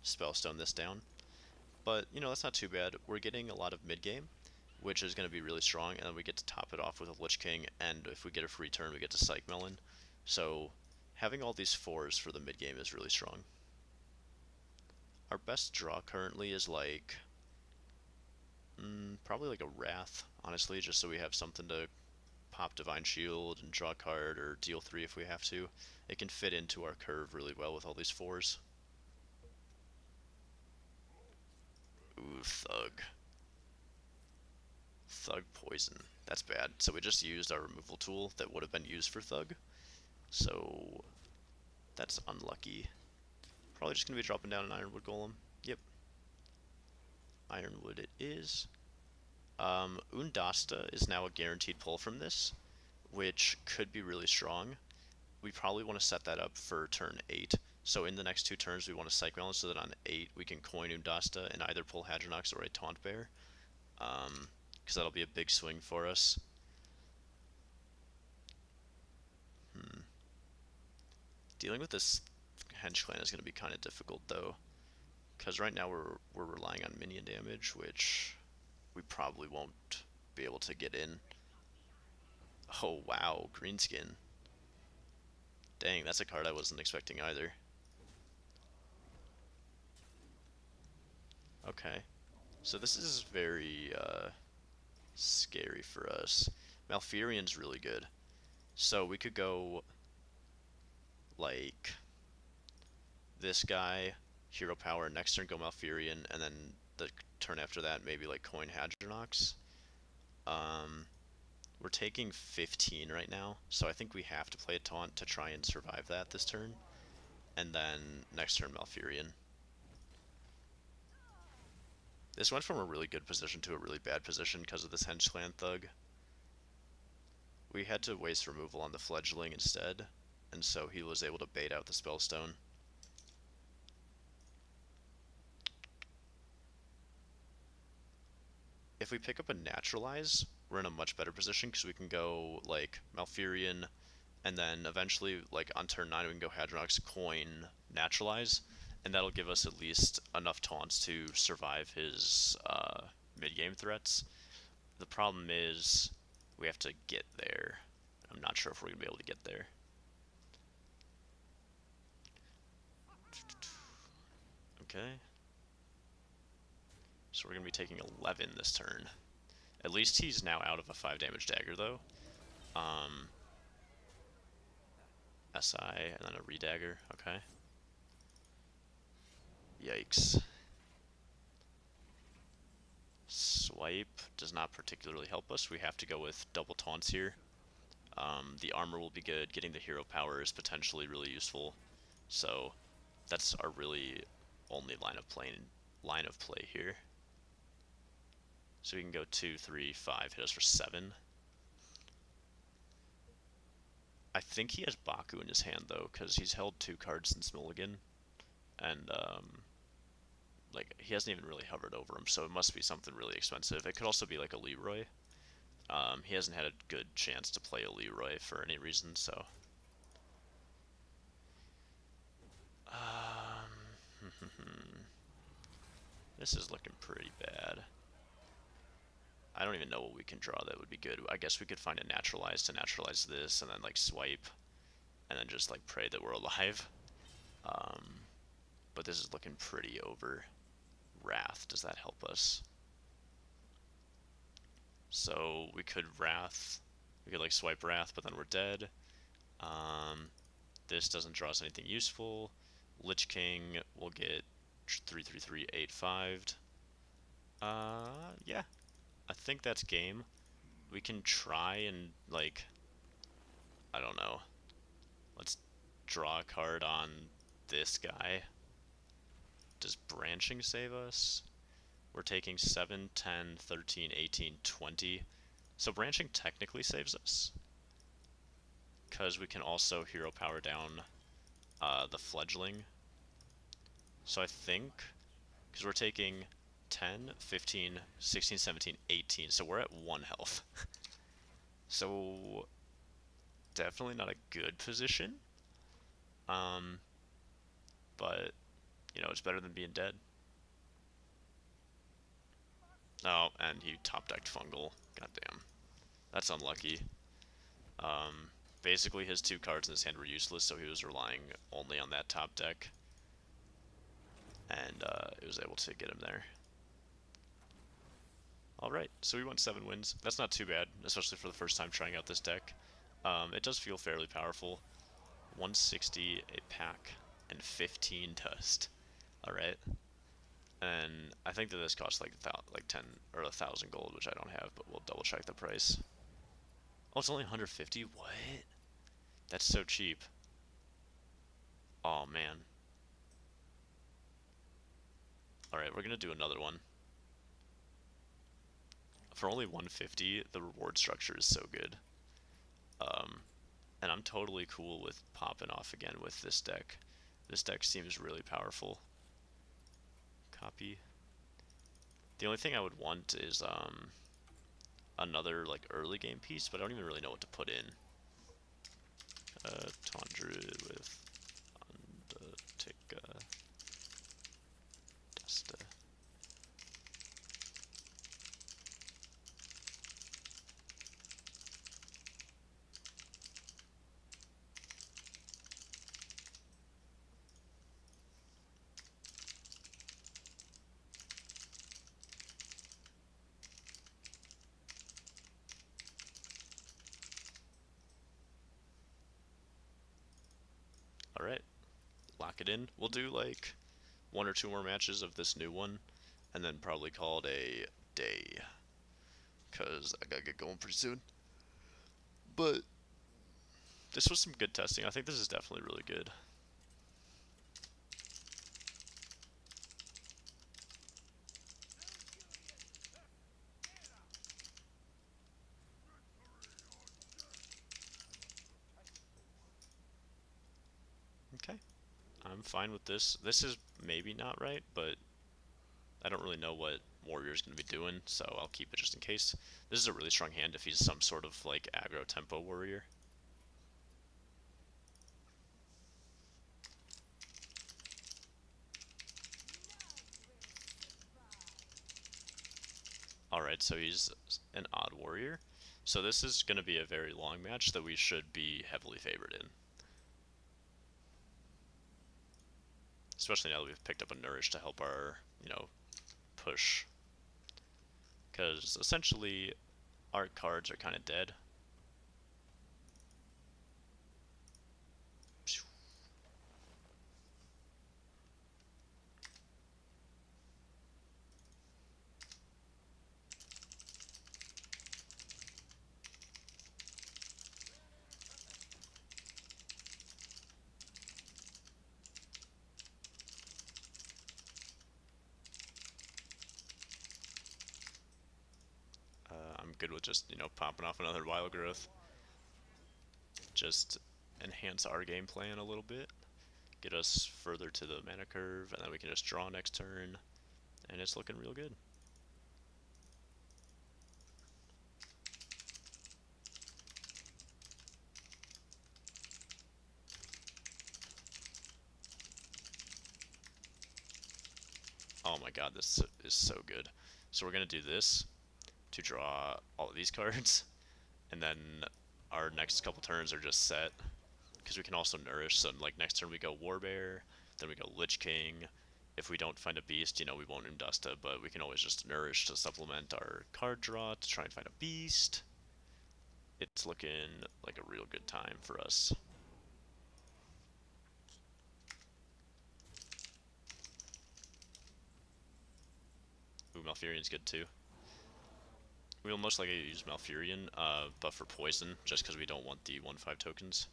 Spellstone this down. But, you know, that's not too bad. We're getting a lot of mid-game, which is going to be really strong, and then we get to top it off with a Lich King, and if we get a free turn, we get to Psych Melon. So having all these 4s for the mid-game is really strong. Our best draw currently is, like, probably like a Wrath, honestly, just so we have something to pop Divine Shield and draw a card, or deal 3 if we have to. It can fit into our curve really well with all these 4s. Ooh, Thug. Thug Poison. That's bad. So we just used our removal tool that would have been used for Thug. So that's unlucky. Probably just going to be dropping down an Ironwood Golem. Yep. Ironwood it is. Undatakah is now a guaranteed pull from this, which could be really strong. We probably want to set that up for turn 8. So in the next 2 turns we want to Psych Melon so that on 8 we can coin Undatakah and either pull Hadronox or a Taunt Bear. Because that'll be a big swing for us. Dealing with this hench clan is going to be kind of difficult though, because right now we're relying on minion damage, which we probably won't be able to get in. Oh wow, greenskin. Dang, that's a card I wasn't expecting either. Okay, so this is very scary for us. Malfurion's really good, so we could go like this guy, hero power, next turn go Malfurion, and then the turn after that maybe like coin Hadronox. We're taking 15 right now, so I think we have to play a taunt to try and survive that this turn, and then next turn Malfurion. This went from a really good position to a really bad position because of this hench clan thug. We had to waste removal on the fledgling instead, and so he was able to bait out the spellstone. If we pick up a naturalize, we're in a much better position because we can go like Malfurion, and then eventually like on turn 9 we can go Hadronox, coin, naturalize, and that'll give us at least enough taunts to survive his mid-game threats. The problem is we have to get there. I'm not sure if we're going to be able to get there. Okay. So we're going to be taking 11 this turn. At least he's now out of a 5 damage dagger, though. SI, and then a redagger. Okay. Yikes. Swipe does not particularly help us. We have to go with double taunts here. The armor will be good. Getting the hero power is potentially really useful. So that's our really only line of play here. So we can go 2, 3, 5, hit us for 7. I think he has Baku in his hand though, because he's held 2 cards since Mulligan, and like he hasn't even really hovered over him, so it must be something really expensive. It could also be like a Leroy. He hasn't had a good chance to play a Leroy for any reason, so. This is looking pretty bad. I don't even know what we can draw that would be good. I guess we could find a naturalize to naturalize this, and then like swipe, and then just like pray that we're alive. But this is looking pretty over. Wrath, does that help us? So we could Wrath, we could like swipe Wrath, but then we're dead. This doesn't draw us anything useful. Lich King will get 3/3/3 8/5'd. Yeah, I think that's game. We can try and like, I don't know. Let's draw a card on this guy. Does branching save us? We're taking 7, 10, 13, 18, 20. So branching technically saves us, because we can also hero power down the fledgling. So I think, because we're taking 10, 15, 16, 17, 18, so we're at 1 health. So definitely not a good position. But, you know, it's better than being dead. Oh, and he top-decked Fungal. Goddamn. That's unlucky. Basically his 2 cards in his hand were useless, so he was relying only on that top deck. And it was able to get him there. Alright, so we won 7 wins. That's not too bad, especially for the first time trying out this deck. It does feel fairly powerful. 160 a pack and 15 dust. Alright. And I think that this costs like 10 or 1,000 gold, which I don't have, but we'll double check the price. Oh, it's only 150? What? That's so cheap. Oh man. Alright, we're gonna do another one. For only 150, the reward structure is so good. And I'm totally cool with popping off again with this deck. This deck seems really powerful. Copy. The only thing I would want is another like early game piece, but I don't even really know what to put in. Taunt Druid with Desta. Alright, lock it in. We'll do like 1 or 2 more matches of this new one, and then probably call it a day, because I gotta get going pretty soon. But this was some good testing. I think this is definitely really good. Okay, I'm fine with this. This is maybe not right, but I don't really know what Warrior's going to be doing, so I'll keep it just in case. This is a really strong hand if he's some sort of like aggro tempo warrior. Alright, so he's an odd warrior. So this is going to be a very long match that we should be heavily favored in. Especially now that we've picked up a Nourish to help our, push. Because essentially, our cards are kind of dead. I'm good with just, popping off another Wild Growth. Just enhance our game plan a little bit. Get us further to the mana curve, and then we can just draw next turn. And it's looking real good. Oh my god, this is so good. So we're going to do this to draw all of these cards, and then our next couple turns are just set, because we can also Nourish. So like next turn we go Warbear, then we go Lich King. If we don't find a beast, we won't Undatakah, but we can always just Nourish to supplement our card draw to try and find a beast. It's looking like a real good time for us. Ooh, Malfurion's good too. We will most likely use Malfurion, but for poison, just because we don't want the 1/5 tokens.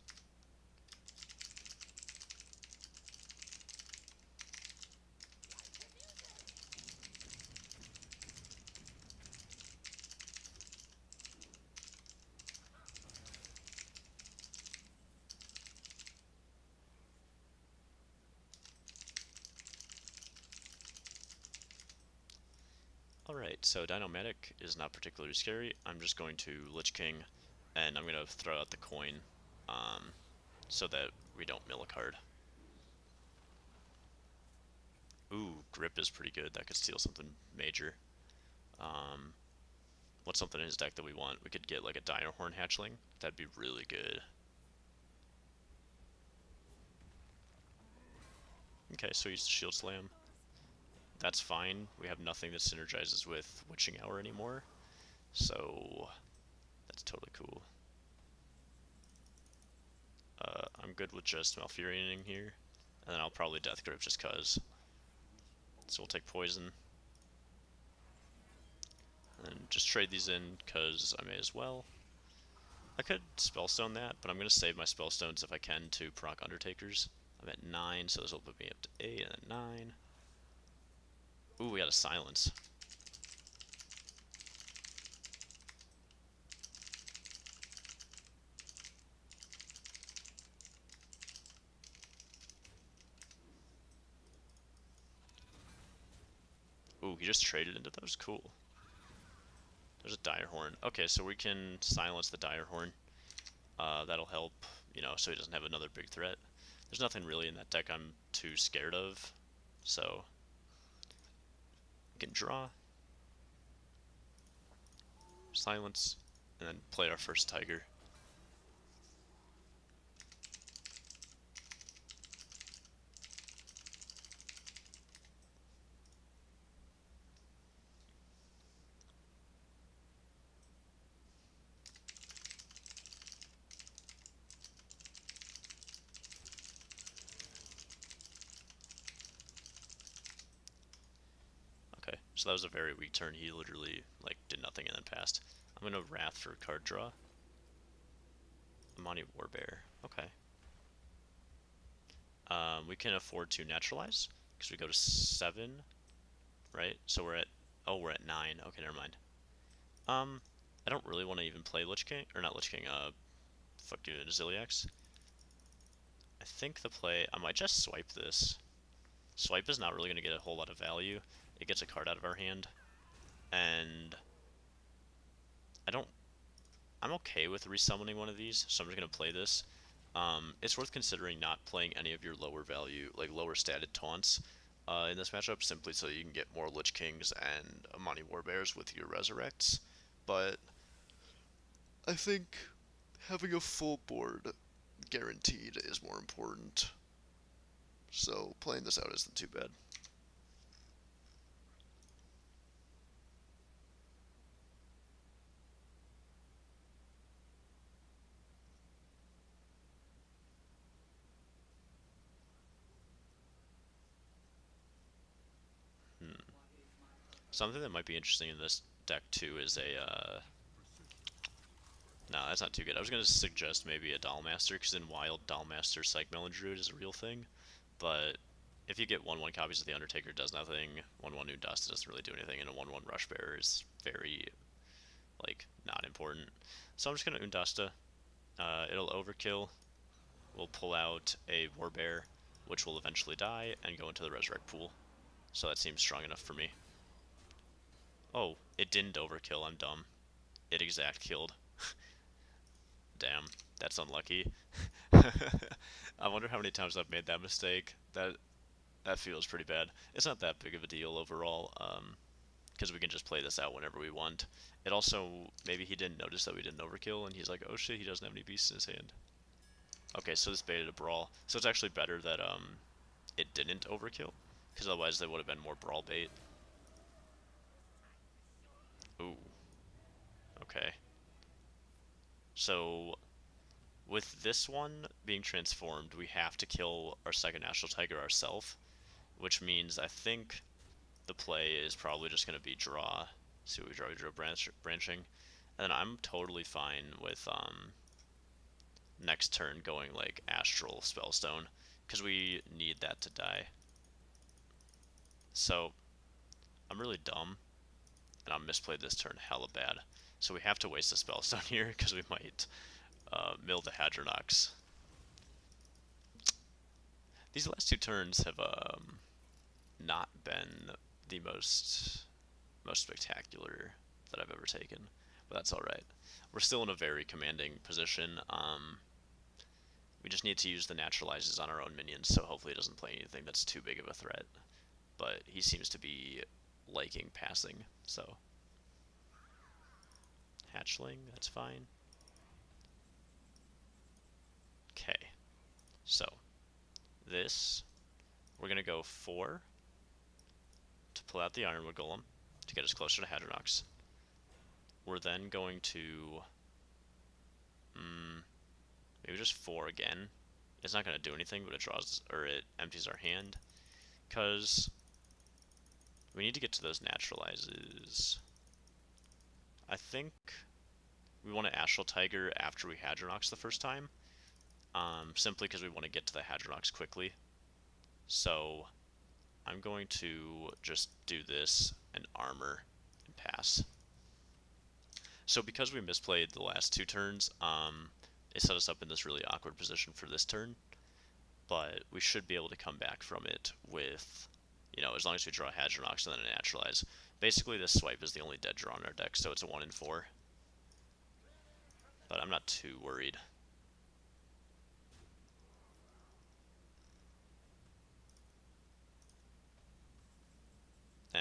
Alright, so Dinomatic is not particularly scary. I'm just going to Lich King, and I'm going to throw out the coin, so that we don't mill a card. Ooh, Grip is pretty good. That could steal something major. What's something in his deck that we want? We could get like a Direhorn Hatchling. That'd be really good. Okay, so he's Shield Slam. That's fine. We have nothing that synergizes with Witching Hour anymore, so that's totally cool. I'm good with just Malfurioning here, and then I'll probably Death Grip just cuz. So we'll take Poison, and just trade these in cuz I may as well. I could Spellstone that, but I'm going to save my Spellstones if I can to proc Undertakers. I'm at 9, so this will put me up to 8 and then 9. Ooh, we got a Silence. Ooh, he just traded into those. Cool. There's a Direhorn. Okay, so we can silence the Direhorn. That'll help, so he doesn't have another big threat. There's nothing really in that deck I'm too scared of, so we can draw, silence, and then play our first tiger. Okay, so that was a very weak turn. He literally like did nothing and then passed. I'm gonna Wrath for card draw. Amani Warbear. Okay. We can afford to naturalize because we go to 7, right? So we're at we're at 9. Okay, never mind. I don't really want to even play Lich King or not Lich King. Fuck you, Ziliax. I think the play I might just swipe this. Swipe is not really going to get a whole lot of value. It gets a card out of our hand, and I'm okay with resummoning one of these, so I'm just going to play this. It's worth considering not playing any of your lower value, like lower statted taunts in this matchup, simply so you can get more Lich Kings and Amani Warbears with your Resurrects. But I think having a full board guaranteed is more important. So playing this out isn't too bad. Something that might be interesting in this deck too is a no, that's not too good. I was going to suggest maybe a Dollmaster, because in Wild, Dollmaster Psych Melon Druid is a real thing. But if you get 1/1 copies of the Undertaker, it does nothing. 1/1 Undasta doesn't really do anything, and a 1/1 Rush Bearer is very, like, not important. So I'm just going to Undasta. It'll overkill. We'll pull out a Warbear, which will eventually die, and go into the Resurrect pool. So that seems strong enough for me. Oh, it didn't overkill. I'm dumb. It exact killed. Damn, that's unlucky. I wonder how many times I've made that mistake. That feels pretty bad. It's not that big of a deal overall, because we can just play this out whenever we want. It also, maybe he didn't notice that we didn't overkill, and he's like, oh shit, he doesn't have any beasts in his hand. Okay, so this baited a brawl. So it's actually better that it didn't overkill, because otherwise there would have been more brawl bait. Ooh. Okay. So with this one being transformed, we have to kill our second National Tiger ourselves, which means I think the play is probably just going to be draw. See what we draw. We draw branching. And then I'm totally fine with next turn going like Astral Spellstone, because we need that to die. So I'm really dumb, and I misplayed this turn hella bad. So we have to waste a Spellstone here, because we might mill the Hadronox. These last two turns have not been the most spectacular that I've ever taken, but that's alright. We're still in a very commanding position. We just need to use the naturalizes on our own minions, so hopefully it doesn't play anything that's too big of a threat. But he seems to be liking passing, so hatchling, that's fine. Okay, so this, we're going to go 4 to pull out the Ironwood Golem to get us closer to Hadronox. We're then going to maybe just 4 again. It's not going to do anything, but it draws, or it empties our hand, because we need to get to those naturalizes. I think we want to Astral Tiger after we Hadronox the first time, simply because we want to get to the Hadronox quickly. So I'm going to just do this and armor and pass. So because we misplayed the last 2 turns, it set us up in this really awkward position for this turn, but we should be able to come back from it with, you know, as long as we draw a Hadronox and then a naturalize. Basically, this swipe is the only dead draw in our deck, so it's a 1 in 4. But I'm not too worried.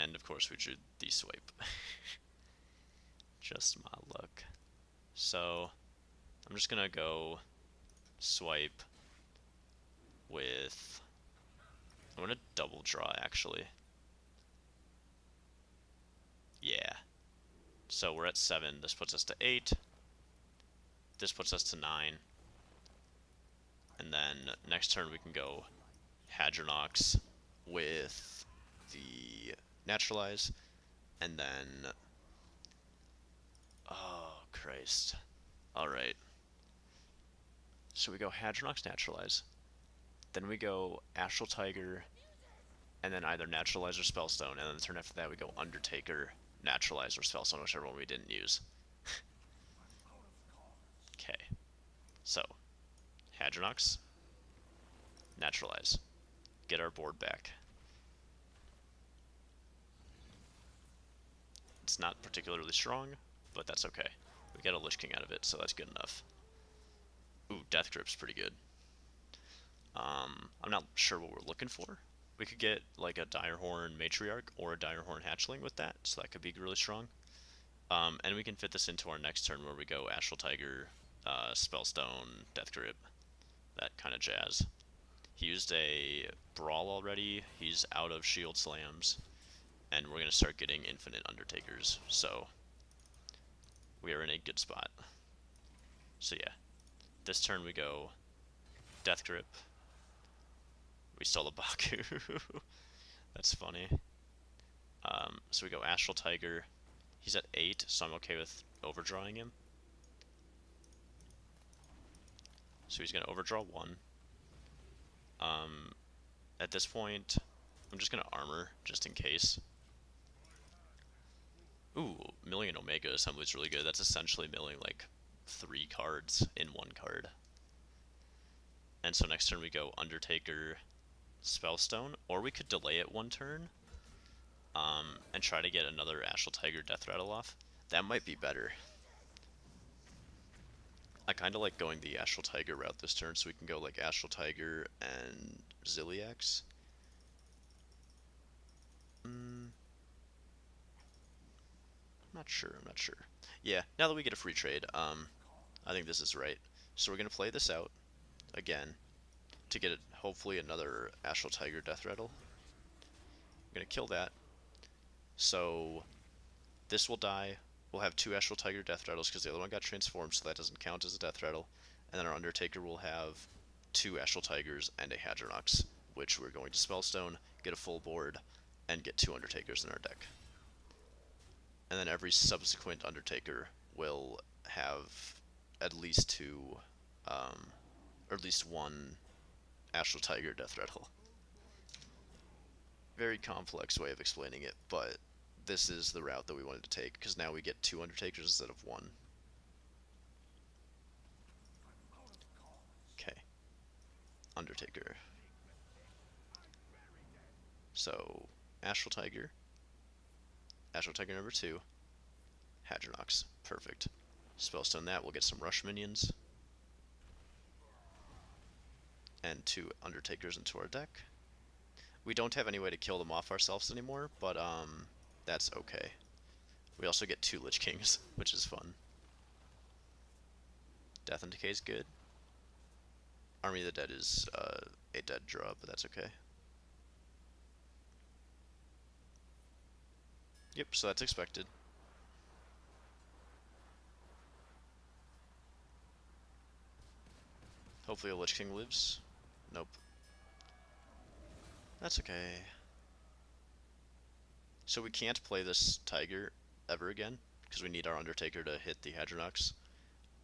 And of course we drew the swipe. Just my luck. So I'm just gonna go swipe with... I'm gonna double draw actually. Yeah. So we're at 7. This puts us to 8. This puts us to 9. And then next turn we can go Hadronox with the Naturalize. And then... Oh, Christ. Alright. So we go Hadronox Naturalize. Then we go Astral Tiger. And then either Naturalize or Spellstone. And then the turn after that we go Undertakah, Naturalize, or Spellstone, whichever one we didn't use. Okay. So, Hadronox, Naturalize. Get our board back. It's not particularly strong, but that's okay. We got a Lich King out of it, so that's good enough. Ooh, Death Grip's pretty good. I'm not sure what we're looking for. We could get like a Direhorn Matriarch or a Direhorn Hatchling with that, so that could be really strong. And we can fit this into our next turn where we go Astral Tiger, Spellstone, Death Grip, that kind of jazz. He used a Brawl already, he's out of Shield Slams, and we're going to start getting infinite Undertakers, so we are in a good spot. So yeah, this turn we go Death Grip. We stole the Baku. That's funny. So we go Astral Tiger. He's at 8, so I'm okay with overdrawing him. So he's going to overdraw 1. At this point, I'm just going to armor, just in case. Ooh, milling Omega Assembly is really good. That's essentially milling like 3 cards in 1 card. And so next turn we go Undertakah, Spellstone, or we could delay it 1 turn and try to get another Astral Tiger Death Rattle off. That might be better. I kind of like going the Astral Tiger route this turn, so we can go like Astral Tiger and Ziliax. I'm not sure. Yeah, now that we get a free trade, I think this is right. So we're going to play this out again to get hopefully another Astral Tiger Death Rattle. I'm going to kill that. So this will die. We'll have 2 Astral Tiger Death Rattles because the other one got transformed, so that doesn't count as a Death Rattle. And then our Undertakah will have 2 Astral Tigers and a Hadronox, which we're going to Spellstone, get a full board, and get 2 Undertakers in our deck. And then every subsequent Undertakah will have at least 2, or at least 1 Astral Tiger Death Rattle. Very complex way of explaining it, but this is the route that we wanted to take, because now we get 2 Undertakers instead of 1. Okay. Undertakah. So, Astral Tiger number 2, Hadronox, perfect. Spellstone that, we'll get some Rush minions, and 2 Undertakers into our deck. We don't have any way to kill them off ourselves anymore, but that's okay. We also get 2 Lich Kings, which is fun. Death and Decay is good. Army of the Dead is a dead draw, but that's okay. Yep, so that's expected. Hopefully a Lich King lives. Nope. That's okay. So we can't play this Tiger ever again, because we need our Undertakah to hit the Hadronox.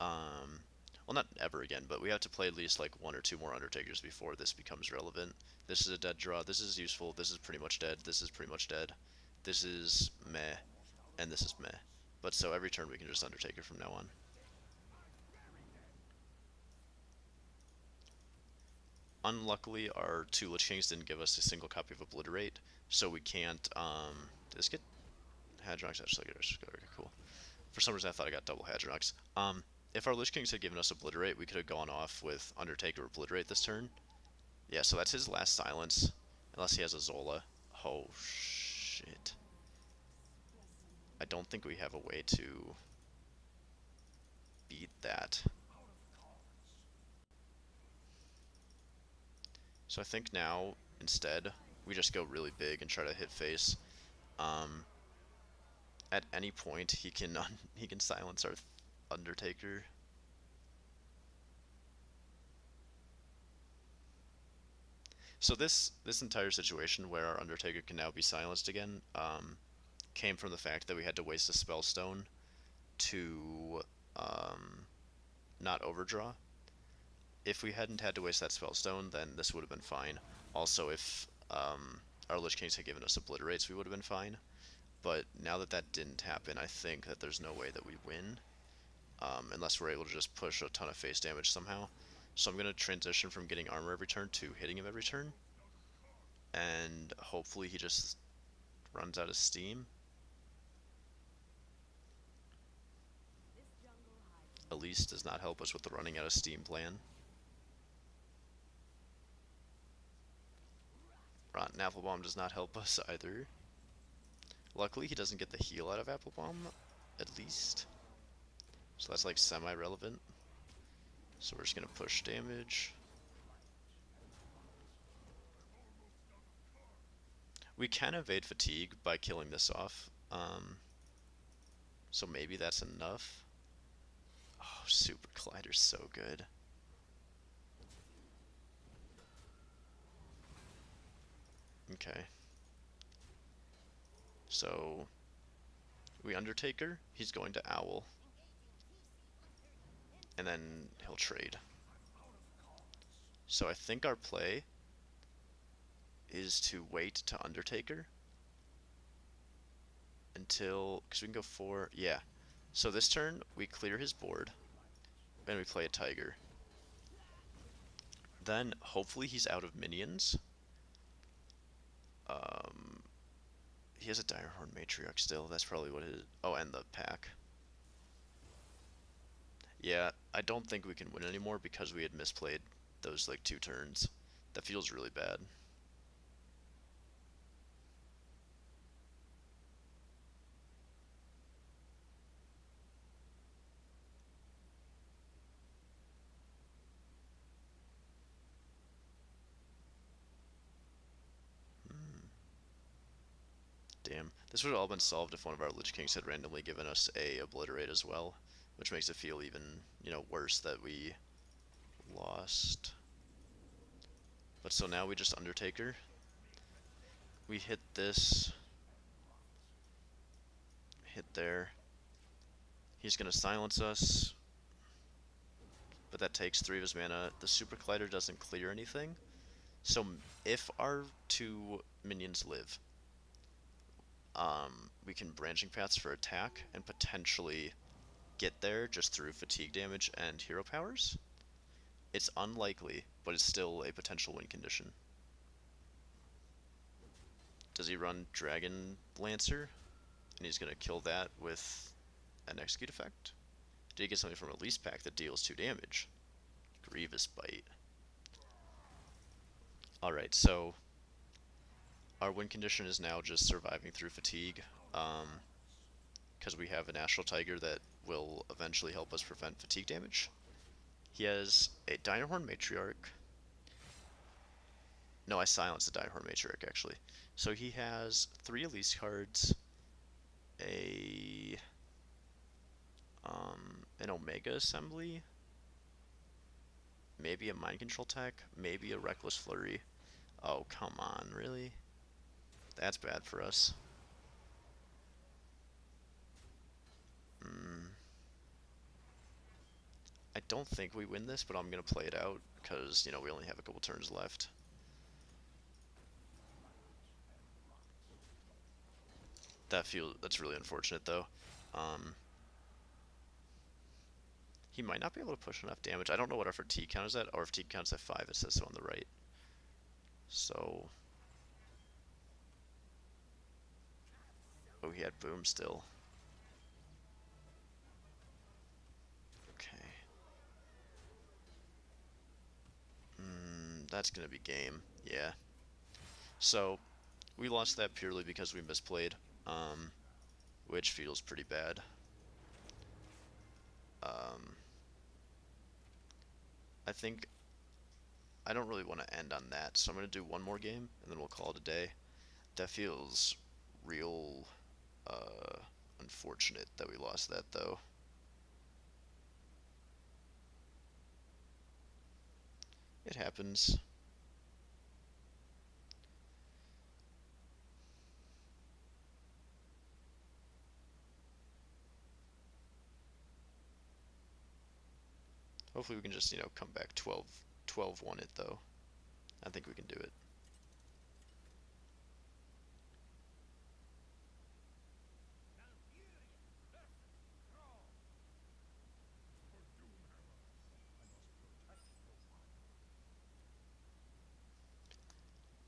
Well, not ever again, but we have to play at least like 1 or 2 more Undertakers before this becomes relevant. This is a dead draw, this is useful, this is pretty much dead, this is pretty much dead. This is meh, and this is meh. But so every turn we can just Undertakah from now on. Unluckily, our 2 Lich Kings didn't give us a single copy of Obliterate, so we can't, did this get Hadronox? Actually, okay, cool. For some reason I thought I got double Hadronox. If our Lich Kings had given us Obliterate, we could have gone off with Undertakah or Obliterate this turn. Yeah, so that's his last silence, unless he has a Zola. Oh, shit. don't think we have a way to beat that. So I think now, instead, we just go really big and try to hit face. At any point, he can he can silence our Undertaker. So this entire situation where our Undertaker can now be silenced again came from the fact that we had to waste a spellstone to not overdraw. If we hadn't had to waste that spellstone, then this would have been fine. Also, if our Lich Kings had given us obliterates, we would have been fine. But now that that didn't happen, I think that there's no way that we win, unless we're able to just push a ton of face damage somehow. So I'm going to transition from getting armor every turn to hitting him every turn, and hopefully he just runs out of steam. Elise does not help us with the running out of steam plan. Rotten Apple Bomb does not help us either. Luckily, he doesn't get the heal out of Apple Bomb, at least. So that's like semi-relevant. So we're just gonna push damage. We can evade fatigue by killing this off. So maybe that's enough. Oh, Super Collider's so good. Okay. So we Undertaker, he's going to Owl. And then he'll trade. So I think our play is to wait to Undertaker until, because we can go 4, yeah. So this turn, we clear his board, and we play a Tiger. Then, hopefully he's out of minions. He has a Direhorn Matriarch still, that's probably what it is. Oh, and the pack. Yeah, I don't think we can win anymore because we had misplayed those, like, 2 turns. That feels really bad. Damn. This would have all been solved if one of our Lich Kings had randomly given us a Obliterate as well, which makes it feel even, you know, worse that we lost. But so now we just Undertaker. We hit this. Hit there. He's gonna silence us. But that takes 3 of his mana. The Super Collider doesn't clear anything. So if our 2 minions live, we can Branching Paths for attack and potentially get there just through fatigue damage and hero powers. It's unlikely, but it's still a potential win condition. Does he run Dragon Lancer? And he's going to kill that with an Execute effect? Did he get something from a Elise pack that deals 2 damage? Grievous Bite. Alright, so our win condition is now just surviving through fatigue, because we have an Astral Tiger that will eventually help us prevent fatigue damage. He has a Direhorn Matriarch. No, I silenced the Direhorn Matriarch, actually. So he has 3 Elise cards, an Omega Assembly, maybe a Mind Control tech, maybe a Reckless Flurry. Oh, come on, really? That's bad for us. I don't think we win this, but I'm going to play it out, because, you know, we only have a couple turns left. That's really unfortunate, though. He might not be able to push enough damage. I don't know what our fatigue count is at, or if fatigue count's at 5, it says so on the right. So... oh, he had Boom still. Okay. That's gonna be game. Yeah. So, we lost that purely because we misplayed. which feels pretty bad. I think I don't really want to end on that, so I'm going to do one more game, and then we'll call it a day. That feels real unfortunate that we lost that, though. It happens. Hopefully we can just, come back 12-1 it, though. I think we can do it.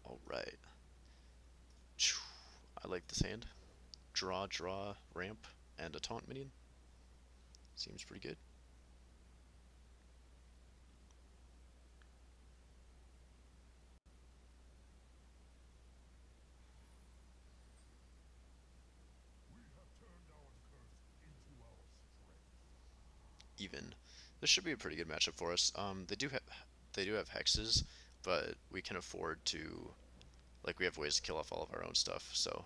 Alright. I like this hand. Draw, ramp, and a taunt minion. Seems pretty good. Even. This should be a pretty good matchup for us. They do have hexes, but we can afford to, like, we have ways to kill off all of our own stuff, so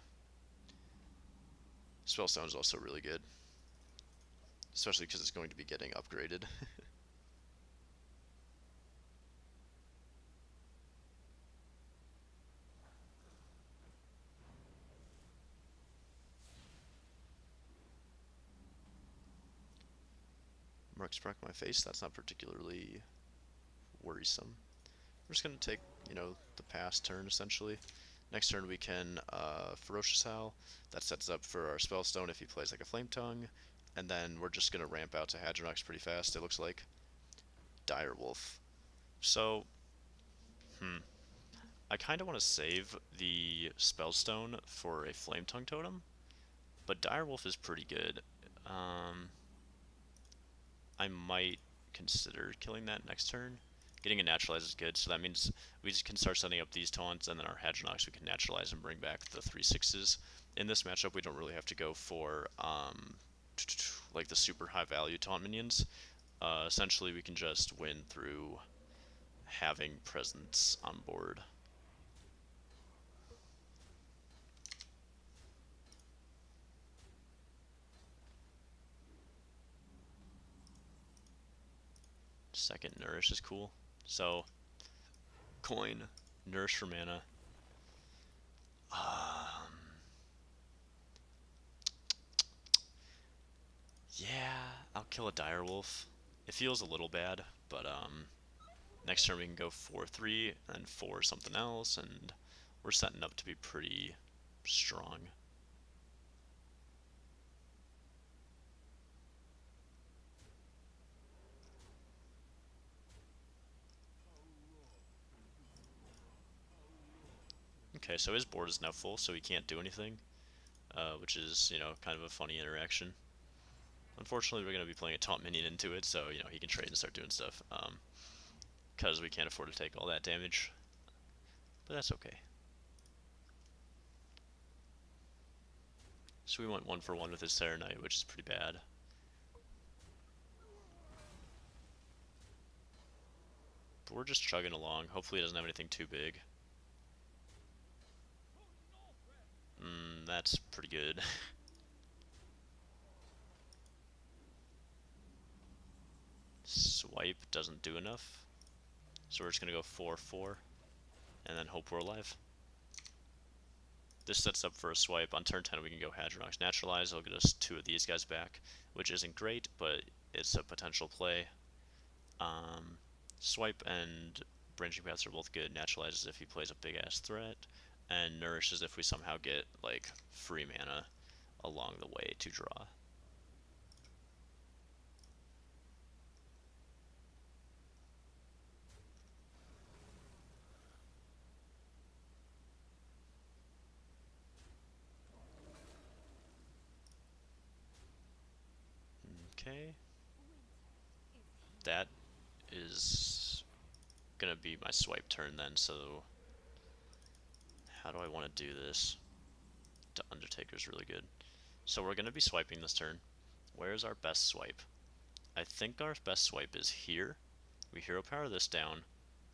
Spellstone is also really good, especially because it's going to be getting upgraded. Mark struck my face. That's not particularly worrisome. We're just going to take, the pass turn, essentially. Next turn we can Ferocious Howl. That sets up for our Spellstone if he plays like a Flame Tongue. And then we're just going to ramp out to Hadronox pretty fast, it looks like. Direwolf. So, I kind of want to save the Spellstone for a Flame Tongue Totem. But Direwolf is pretty good. I might consider killing that next turn. Getting a naturalize is good, so that means we just can start setting up these taunts, and then our Hadronox we can naturalize and bring back the 3/6s. In this matchup, we don't really have to go for like the super high value taunt minions. Essentially, we can just win through having presence on board. Second Nourish is cool. So, coin, Nourish for mana. Yeah, I'll kill a Direwolf. It feels a little bad, but next turn we can go 4-3 and 4 something else, and we're setting up to be pretty strong. Okay, so his board is now full, so he can't do anything, which is, kind of a funny interaction. Unfortunately, we're going to be playing a taunt minion into it, so, he can trade and start doing stuff, because we can't afford to take all that damage, but that's okay. So we went 1-for-1 with his Sarah Knight, which is pretty bad. But we're just chugging along. Hopefully he doesn't have anything too big. That's pretty good. Swipe doesn't do enough. So we're just going to go 4-4 and then hope we're alive. This sets up for a swipe. On turn 10 we can go Hadronox Naturalize. It'll get us 2 of these guys back, which isn't great, but it's a potential play. Swipe and Branching Paths are both good. Naturalizes if he plays a big-ass threat, and Nourishes if we somehow get, like, free mana along the way to draw. Okay. That is gonna be my swipe turn then, so how do I want to do this? The Undertaker's really good. So we're going to be swiping this turn. Where's our best swipe? I think our best swipe is here. We hero power this down,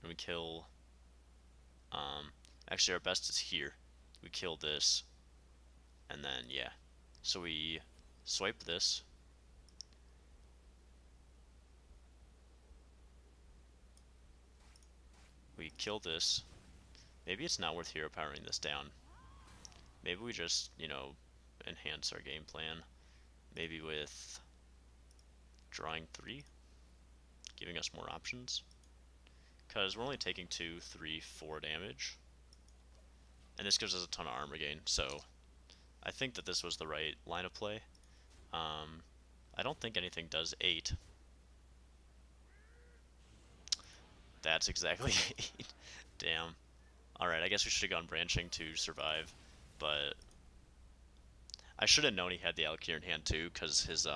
and we kill... actually, our best is here. We kill this, and then, yeah. So we swipe this. We kill this. Maybe it's not worth hero powering this down. Maybe we just, you know, enhance our game plan. Maybe with drawing 3, giving us more options. Because we're only taking 2, 3, 4 damage. And this gives us a ton of armor gain, so I think that this was the right line of play. I don't think anything does 8. That's exactly 8. Damn. Alright, I guess we should have gone branching to survive, but I should have known he had the Alakir in hand too, because his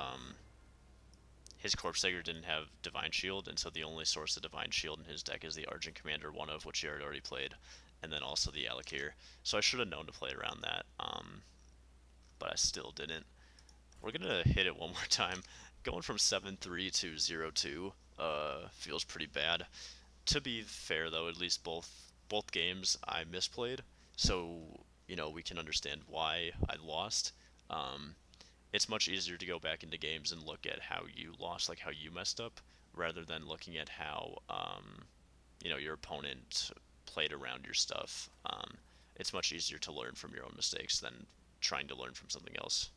Corpse Digger didn't have Divine Shield, and so the only source of Divine Shield in his deck is the Argent Commander, one of which he had already played, and then also the Alakir. So I should have known to play around that, but I still didn't. We're gonna hit it one more time. Going from 7-3 to 0-2 feels pretty bad. To be fair though, at least both games I misplayed, so you know we can understand why I lost. It's much easier to go back into games and look at how you lost, like how you messed up, rather than looking at how you know your opponent played around your stuff. It's much easier to learn from your own mistakes than trying to learn from something else.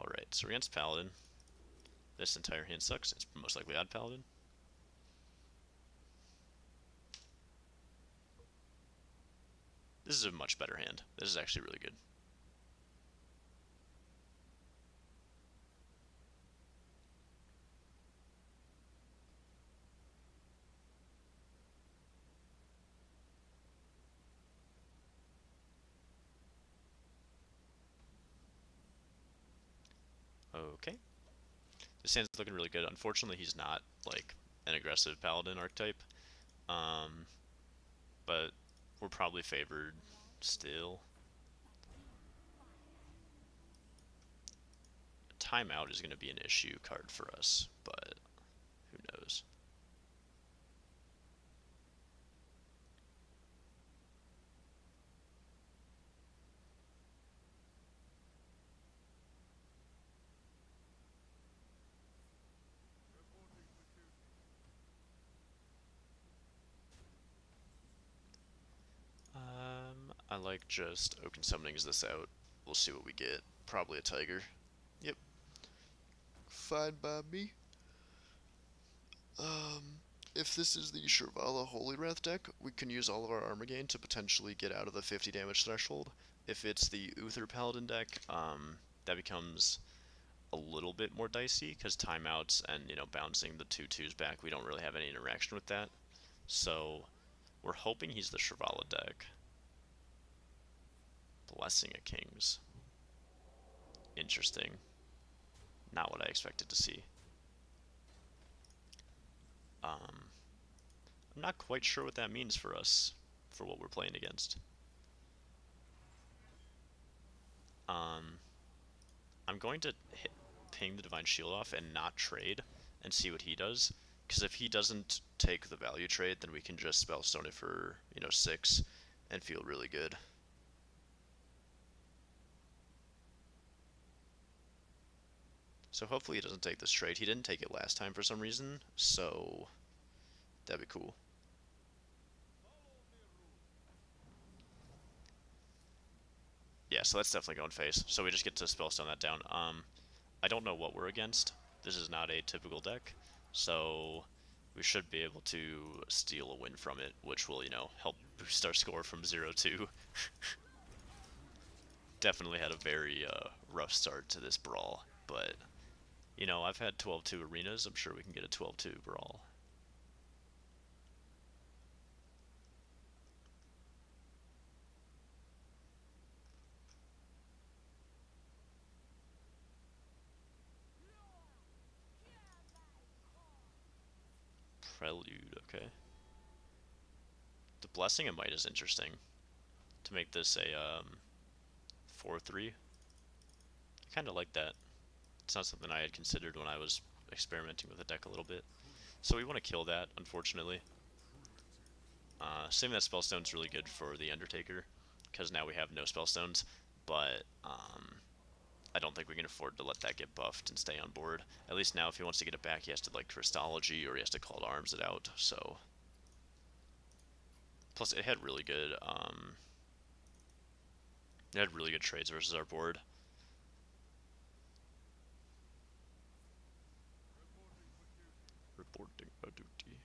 Alright, so we're against Paladin. This entire hand sucks. It's most likely odd Paladin. This is a much better hand. This is actually really good. Okay. This hand's looking really good. Unfortunately, he's not, like, an aggressive Paladin archetype. But we're probably favored still. Timeout is going to be an issue card for us, but who knows. I like just Oaken Summonings this out. We'll see what we get. Probably a Tiger. Yep. Fine by me. If this is the Shirvala Holy Wrath deck, we can use all of our armor gain to potentially get out of the 50 damage threshold. If it's the Uther Paladin deck, that becomes a little bit more dicey, because timeouts and, you know, bouncing the 2/2s back, we don't really have any interaction with that. So, we're hoping he's the Shirvala deck. Blessing of Kings. Interesting. Not what I expected to see. I'm not quite sure what that means for us, for what we're playing against. I'm going to ping the Divine Shield off and not trade and see what he does, because if he doesn't take the value trade, then we can just Spellstone it for, you know, 6 and feel really good. So hopefully he doesn't take this trade. He didn't take it last time for some reason, so that'd be cool. Yeah, so that's definitely going face. So we just get to Spellstone that down. I don't know what we're against. This is not a typical deck, so we should be able to steal a win from it, which will, you know, help boost our score from 0-2. Definitely had a very rough start to this brawl, but, you know, I've had 12-2 arenas. I'm sure we can get a 12-2 brawl. Prelude, okay. The Blessing of Might is interesting. To make this a 4-3. I kind of like that. It's not something I had considered when I was experimenting with the deck a little bit. So we want to kill that, unfortunately. Saving that Spellstone's really good for the Undertaker, because now we have no Spellstones, but I don't think we can afford to let that get buffed and stay on board. At least now, if he wants to get it back, he has to, like, Crystology, or he has to Call to Arms it out, so... Plus, it had really good, it had really good trades versus our board. Reporting a duty.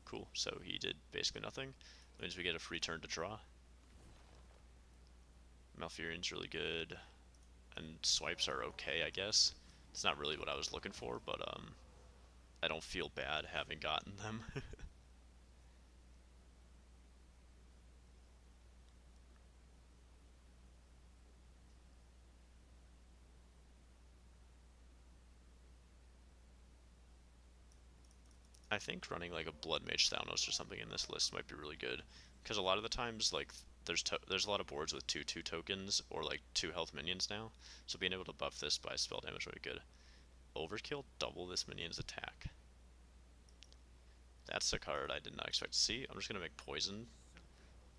Cool, so he did basically nothing. That means we get a free turn to draw. Malfurion's really good, and swipes are okay, I guess. It's not really what I was looking for, but I don't feel bad having gotten them. I think running like a Blood Mage Thanos or something in this list might be really good, because a lot of the times, like, there's a lot of boards with 2/2 tokens or like 2 health minions now, so being able to buff this by spell damage would be good. Overkill, double this minion's attack. That's a card I did not expect to see. I'm just gonna make poison,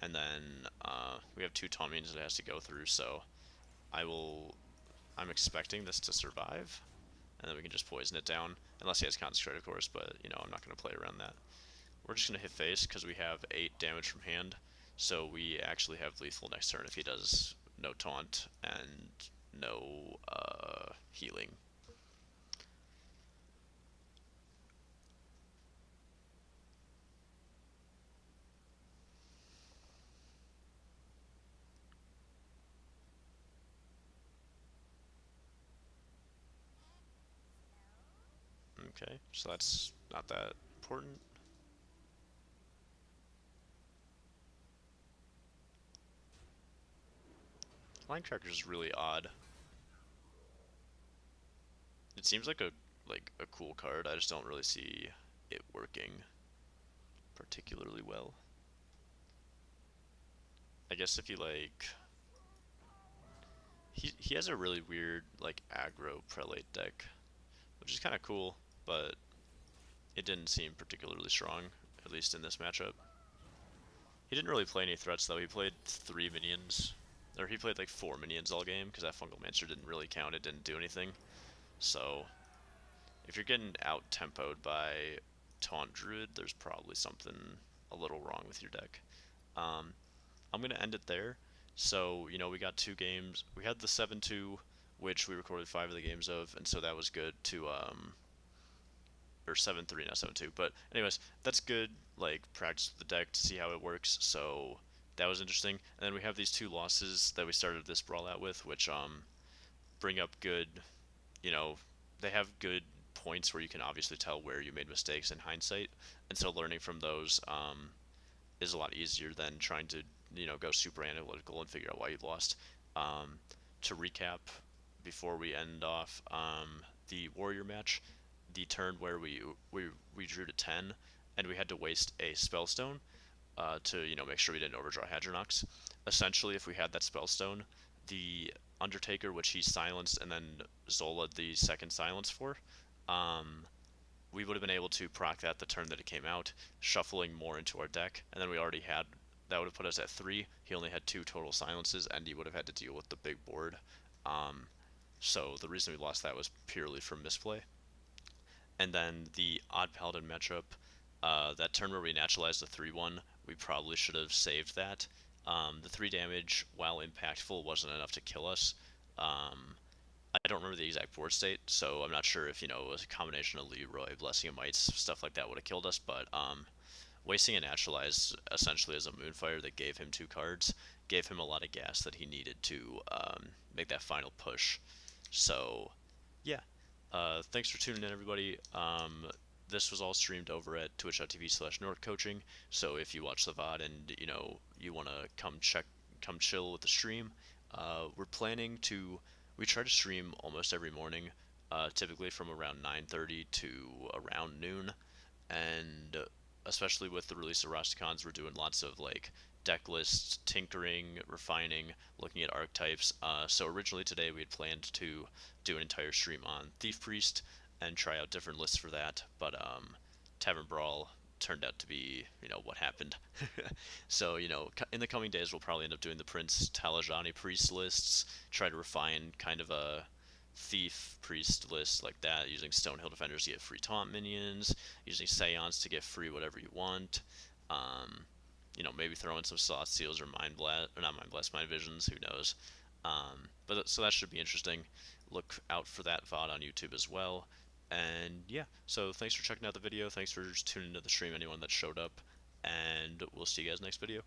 and then we have 2 taunt minions that it has to go through, so I'm expecting this to survive, and then we can just poison it down, unless he has Concentrate, of course, but, you know, I'm not going to play around that. We're just going to hit face, because we have 8 damage from hand, so we actually have lethal next turn if he does no taunt and no healing. Okay, so that's not that important. Line Tracker is really odd. It seems like a cool card. I just don't really see it working particularly well. I guess if you like, he has a really weird like aggro prelate deck, which is kind of cool, but it didn't seem particularly strong, at least in this matchup. He didn't really play any threats though. He played 3 minions, or he played like 4 minions all game, because that Fungal Mancer didn't really count. It didn't do anything. So if you're getting out tempoed by Taunt Druid, there's probably something a little wrong with your deck. I'm gonna end it there. So, you know, we got 2 games. We had the 7-2, which we recorded 5 of the games of, and so that was good to or 7-3, not 7-2. But anyways, that's good, like, practice with the deck to see how it works. So that was interesting. And then we have these 2 losses that we started this brawl out with, which bring up good, you know, they have good points where you can obviously tell where you made mistakes in hindsight, and so learning from those is a lot easier than trying to, you know, go super analytical and figure out why you lost. To recap, before we end off the warrior match, the turn where we drew to 10, and we had to waste a spellstone to, you know, make sure we didn't overdraw Hadronox. Essentially, if we had that spellstone, the Undertaker, which he silenced, and then Zola the second silence for, we would have been able to proc that the turn that it came out, shuffling more into our deck, and then we already had, that would have put us at 3. He only had 2 total silences, and he would have had to deal with the big board. So the reason we lost that was purely from misplay. And then the Odd Paladin matchup, that turn where we naturalized the 3-1, we probably should have saved that. The 3 damage, while impactful, wasn't enough to kill us. I don't remember the exact board state, so I'm not sure if, you know, it was a combination of Leroy, Blessing of Mites, stuff like that would have killed us, but wasting a naturalize essentially as a Moonfire that gave him 2 cards gave him a lot of gas that he needed to make that final push. So, yeah. Thanks for tuning in, everybody. This was all streamed over at twitch.tv/Nork Coaching, so if you watch the VOD and, you know, you want to come chill with the stream, we're planning to, we try to stream almost every morning. typically from around 9:30 to around noon, and especially with the release of Rastakhans, we're doing lots of like deck lists, tinkering, refining, looking at archetypes. So originally today we had planned to do an entire stream on Thief Priest and try out different lists for that, but Tavern Brawl turned out to be, what happened. So, in the coming days, we'll probably end up doing the Prince Talajani priest lists, try to refine kind of a thief priest list like that, using Stonehill Defenders to get free taunt minions, using Seance to get free whatever you want. Maybe throw in some slot seals or mind blast, or not mind blast, mind visions, who knows. So that should be interesting. Look out for that VOD on YouTube as well. And yeah, so thanks for checking out the video. Thanks for tuning into the stream, anyone that showed up. And we'll see you guys next video.